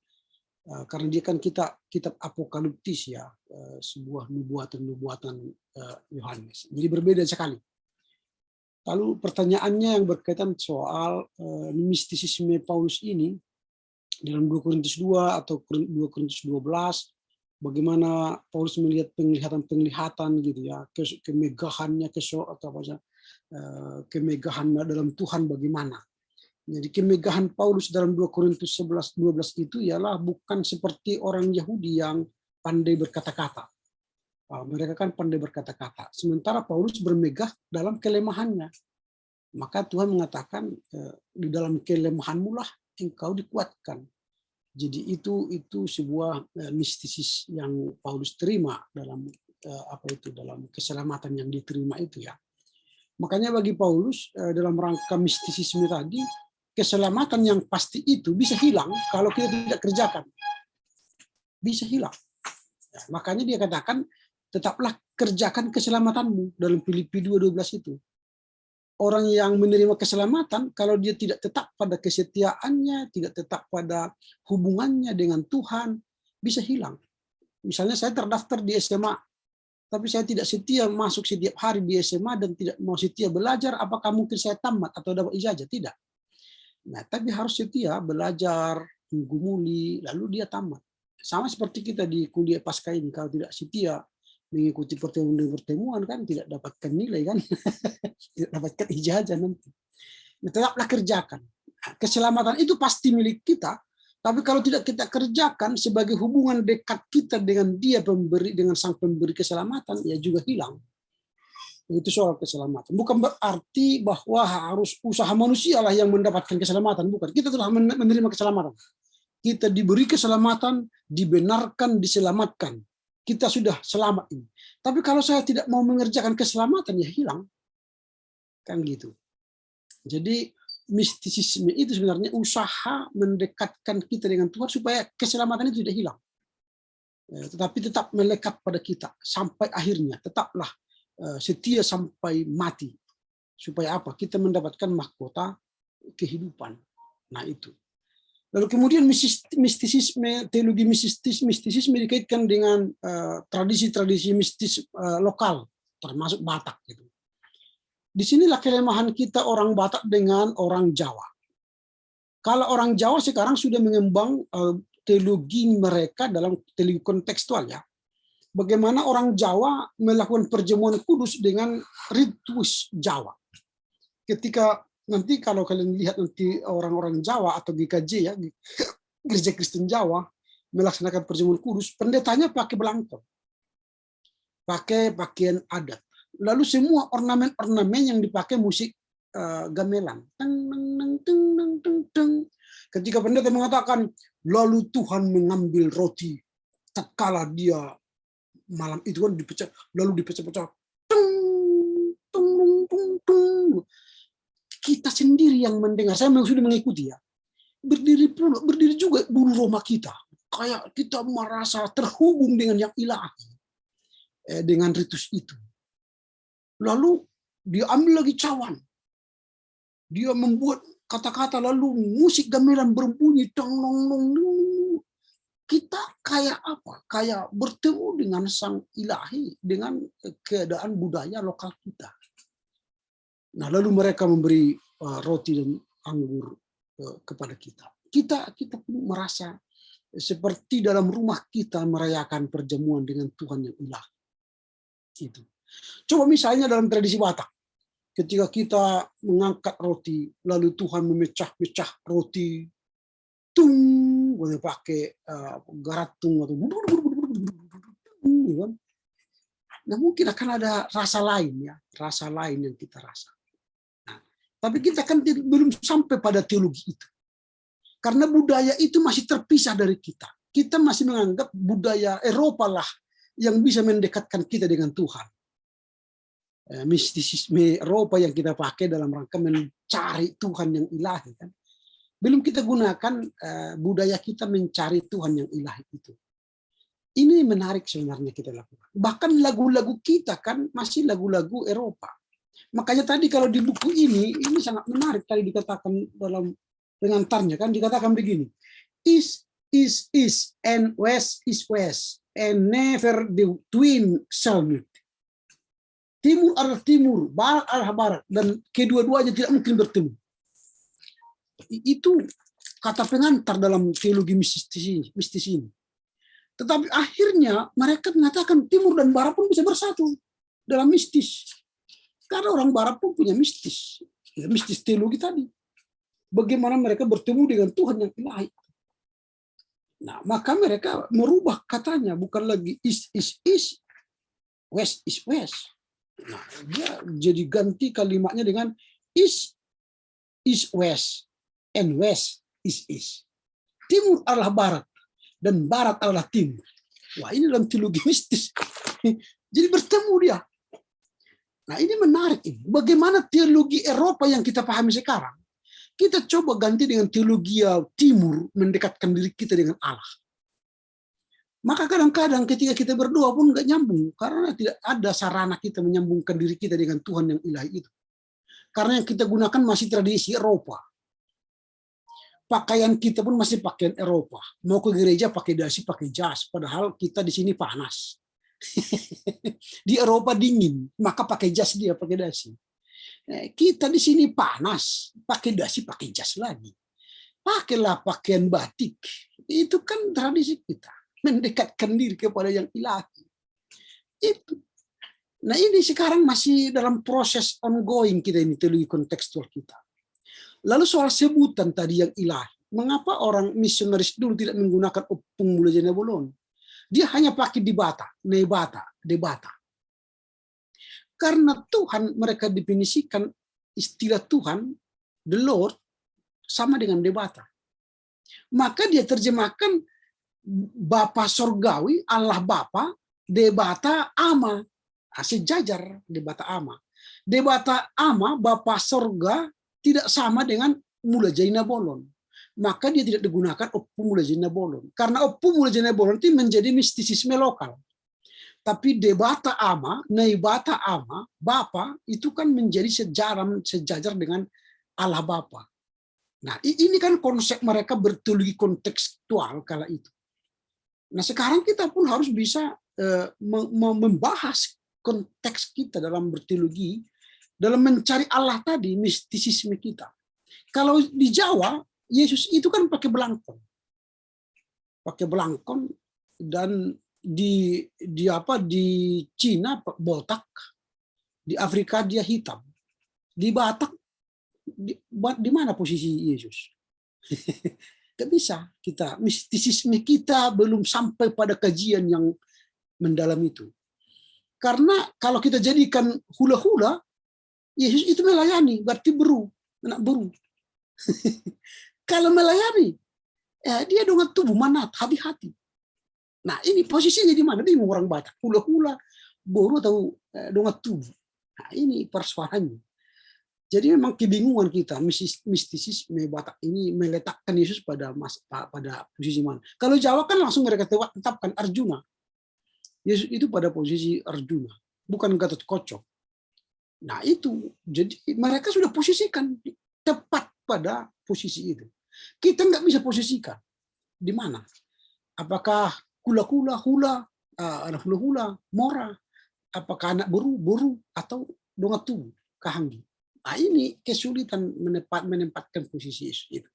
Speaker 2: karena dia kan kitab apokaliptis ya, sebuah nubuatan-nubuatan Yohanes. Jadi berbeda sekali. Lalu pertanyaannya yang berkaitan soal mistisisme Paulus ini dalam 2 Korintus 2 atau 2 Korintus 12, bagaimana Paulus melihat penglihatan gitu ya, kemegahannya, kemegahannya dalam Tuhan bagaimana. Jadi kemegahan Paulus dalam 2 Korintus 11-12 itu ialah bukan seperti orang Yahudi yang pandai berkata-kata. Mereka kan pandai berkata-kata. Sementara Paulus bermegah dalam kelemahannya. Maka Tuhan mengatakan, di dalam kelemahanmu lah engkau dikuatkan. Jadi itu sebuah mistisis yang Paulus terima dalam dalam keselamatan yang diterima itu ya. Makanya bagi Paulus dalam rangka mistisisme tadi, keselamatan yang pasti itu bisa hilang kalau kita tidak kerjakan. Bisa hilang. Ya, makanya dia katakan, tetaplah kerjakan keselamatanmu dalam Filipi 2:12 itu. Orang yang menerima keselamatan, kalau dia tidak tetap pada kesetiaannya, tidak tetap pada hubungannya dengan Tuhan, bisa hilang. Misalnya saya terdaftar di SMA, tapi saya tidak setia masuk setiap hari di SMA dan tidak mau setia belajar, apakah mungkin saya tamat atau dapat ijazah? Tidak. Nah, tapi harus setia belajar, menggumuli, lalu dia tamat. Sama seperti kita di kuliah pasca ini, kalau tidak setia mengikuti pertemuan kan tidak dapatkan nilai kan, tidak dapatkan ijazah nanti. Nah, tetaplah kerjakan. Keselamatan itu pasti milik kita, tapi kalau tidak kita kerjakan sebagai hubungan dekat kita dengan Dia pemberi, dengan Sang Pemberi keselamatan, ya juga hilang. Itu soal keselamatan. Bukan berarti bahwa harus usaha manusia lah yang mendapatkan keselamatan, bukan. Kita telah menerima keselamatan. Kita diberi keselamatan, dibenarkan, diselamatkan. Kita sudah selamat ini. Tapi kalau saya tidak mau mengerjakan keselamatan, ya hilang. Kan gitu. Jadi mistisisme itu sebenarnya usaha mendekatkan kita dengan Tuhan supaya keselamatan itu tidak hilang. Tetapi tetap melekat pada kita sampai akhirnya. Tetaplah setia sampai mati. Supaya apa? Kita mendapatkan mahkota kehidupan. Nah itu. Lalu kemudian mistisisme, teologi mistisisme dikaitkan dengan tradisi-tradisi mistis lokal, termasuk Batak. Gitu. Disinilah kelemahan kita orang Batak dengan orang Jawa. Kalau orang Jawa sekarang sudah mengembang teologi mereka dalam teologi kontekstual ya. Bagaimana orang Jawa melakukan perjamuan kudus dengan ritus Jawa. Ketika nanti kalau kalian lihat nanti orang-orang Jawa atau GKJ ya, Gereja Kristen Jawa melaksanakan perjamuan kudus, pendetanya pakai belangkon, pakai pakaian adat. Lalu semua ornamen-ornamen yang dipakai musik gamelan. Ketika pendeta mengatakan, lalu Tuhan mengambil roti, tatkala dia malam itu kan dipecah, lalu dipecah-pecah. Kita sendiri yang mendengar, saya sudah mengikuti ya, berdiri juga bulu roma kita, kayak kita merasa terhubung dengan yang ilahi, dengan ritus itu. Lalu dia ambil lagi cawan, dia membuat kata-kata, lalu musik gamelan berbunyi, kita kayak apa? Kayak bertemu dengan sang ilahi, dengan keadaan budaya lokal kita. Nah, lalu mereka memberi roti dan anggur kepada kita. Kita pun merasa seperti dalam rumah kita merayakan perjamuan dengan Tuhan yang ilahi. Itu. Coba misalnya dalam tradisi Batak, ketika kita mengangkat roti, lalu Tuhan memecah-mecah roti, boleh pakai garatung atau nah mungkin akan ada rasa lain ya, rasa lain yang kita rasa. Tapi kita kan belum sampai pada teologi itu. Karena budaya itu masih terpisah dari kita. Kita masih menganggap budaya Eropa lah yang bisa mendekatkan kita dengan Tuhan. Mistisisme Eropa yang kita pakai dalam rangka mencari Tuhan yang ilahi. Kan? Belum kita gunakan budaya kita mencari Tuhan yang ilahi itu. Ini menarik sebenarnya kita lakukan. Bahkan lagu-lagu kita kan masih lagu-lagu Eropa. Makanya tadi kalau di buku ini sangat menarik tadi dikatakan dalam pengantarnya kan dikatakan begini. East is east and west is west and never the twin shall meet. Timur adalah timur, barat adalah barat dan kedua-duanya tidak mungkin bertemu. Itu kata pengantar dalam teologi mistis ini. Tetapi akhirnya mereka mengatakan timur dan barat pun bisa bersatu dalam mistis. Karena orang barat pun punya mistis. Ya, mistis teologi tadi. Bagaimana mereka bertemu dengan Tuhan yang ilahi. Nah, maka mereka merubah katanya. Bukan lagi east is east, west is west. Nah, dia jadi ganti kalimatnya dengan east is west and west is east. Timur adalah barat dan barat adalah timur. Wah, ini dalam teologi mistis. Jadi bertemu dia. Nah, ini menarik ini. Bagaimana teologi Eropa yang kita pahami sekarang, kita coba ganti dengan teologi timur, mendekatkan diri kita dengan Allah. Maka kadang-kadang ketika kita berdoa pun nggak nyambung, karena tidak ada sarana kita menyambungkan diri kita dengan Tuhan yang ilahi itu. Karena yang kita gunakan masih tradisi Eropa. Pakaian kita pun masih pakaian Eropa. Mau ke gereja pakai dasi, pakai jas. Padahal kita di sini panas. Di Eropa dingin, maka pakai jas dia, pakai dasi. Kita di sini panas, pakai dasi, pakai jas lagi. Pakailah pakaian batik. Itu kan tradisi kita. Mendekatkan diri kepada yang ilahi. Itu. Nah, ini sekarang masih dalam proses ongoing kita ini, teologi kontekstual kita. Lalu soal sebutan tadi yang ilahi. Mengapa orang misionaris dulu tidak menggunakan opung mula jenebolon? Dia hanya pakai debata, debata. Karena Tuhan mereka definisikan istilah Tuhan, the Lord, sama dengan debata. Maka dia terjemahkan Bapa Sorgawi, Allah Bapa, debata ama. Sejajar debata ama. Debata ama, Bapa Sorga, tidak sama dengan mula jaina bolon. Maka dia tidak digunakan opung mula jaina bolon. Karena opung mula jaina bolon itu menjadi mistisisme lokal. Tapi debata ama, neibata ama, Bapa, itu kan menjadi sejajar dengan Allah Bapa. Nah, ini kan konsep mereka berteologi kontekstual kala itu. Nah, sekarang kita pun harus bisa membahas konteks kita dalam berteologi, dalam mencari Allah tadi, mistisisme kita. Kalau di Jawa, Yesus itu kan pakai belangkon. Pakai belangkon, dan di Cina botak, di Afrika dia hitam. Di Batak di mana posisi Yesus? Gak bisa kita, mistisisme kita belum sampai pada kajian yang mendalam itu. Karena kalau kita jadikan hula-hula, Yesus itu melayani, berarti anak beru. Kalau melayani, dia dengan tubuh manat, hati-hati. Nah, ini posisinya di mana? Dia orang Batak, hula-hula, boru atau dengan tubuh. Nah, ini persoalannya. Jadi memang kebingungan kita, mistisisme Batak ini meletakkan Yesus pada posisi mana. Kalau Jawa kan langsung mereka tetapkan Arjuna. Yesus itu pada posisi Arjuna, bukan Gatot Kocok. Nah itu, jadi mereka sudah posisikan tepat pada posisi itu. Kita nggak bisa posisikan di mana. Apakah kula-kula, anak hula-hula, mora, apakah anak boru, atau dongatu, kahanggi. Nah ini kesulitan menempatkan posisi itu.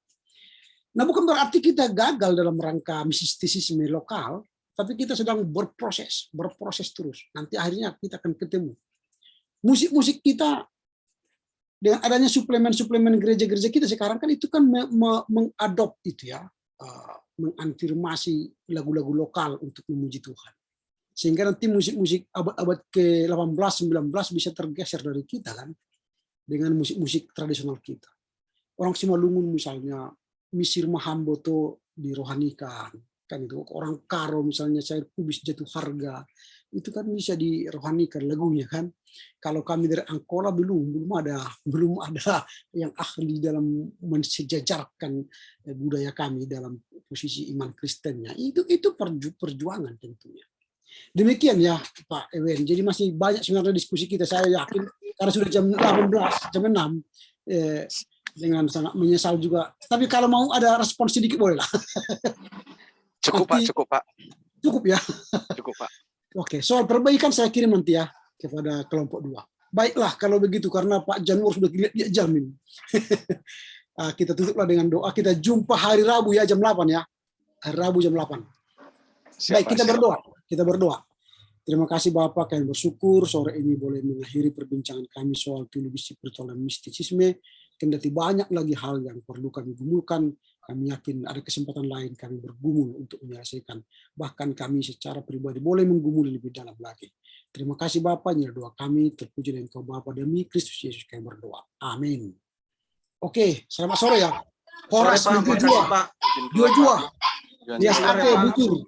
Speaker 2: Nah bukan berarti kita gagal dalam rangka mistisisme lokal, tapi kita sedang berproses terus. Nanti akhirnya kita akan ketemu. Musik-musik kita dengan adanya suplemen gereja-gereja kita sekarang kan itu kan mengadop itu ya, mengafirmasi lagu-lagu lokal untuk memuji Tuhan. Sehingga nanti musik-musik abad ke-18, 19 bisa tergeser dari kita kan dengan musik-musik tradisional kita. Orang Simalungun misalnya, Misir Mahamboto dirohanikan. Kan itu orang Karo misalnya Cair Kubis Jatuh Harga itu kan bisa dirohanikan lagunya kan. Kalau kami dari Angkola belum ada yang ahli dalam mensejajarkan budaya kami dalam posisi iman Kristennya. Itu perjuangan tentunya. Demikian ya Pak Ewen. Jadi masih banyak sebenarnya diskusi kita. Saya yakin karena sudah jam 18, jam 6. Dengan sangat menyesal juga. Tapi kalau mau ada respons sedikit boleh lah.
Speaker 8: Cukup Pak, cukup Pak.
Speaker 2: Cukup ya.
Speaker 8: Cukup Pak.
Speaker 2: Oke, soal perbaikan saya kirim nanti ya kepada kelompok 2. Baiklah kalau begitu karena Pak Janur sudah lihat jam ini. Kita tutuplah dengan doa. Kita jumpa hari Rabu ya jam 8 ya. Hari Rabu jam 8. Baik, kita berdoa. Kita berdoa. Terima kasih Bapak, kami bersyukur sore ini boleh mengakhiri perbincangan kami soal teologi spiritual dan mistisisme. Kendati banyak lagi hal yang perlu kami gumulkan, kami yakin ada kesempatan lain kami bergumul untuk menyelesaikan. Bahkan kami secara pribadi boleh menggumuli lebih dalam lagi. Terima kasih Bapak, nyala doa kami, terpuji dan Engkau Bapa demi Kristus Yesus kami berdoa. Amin. Oke, selamat sore ya. Horas
Speaker 6: Sore, Pak.
Speaker 2: Dua-dua. Dias Ate Butur.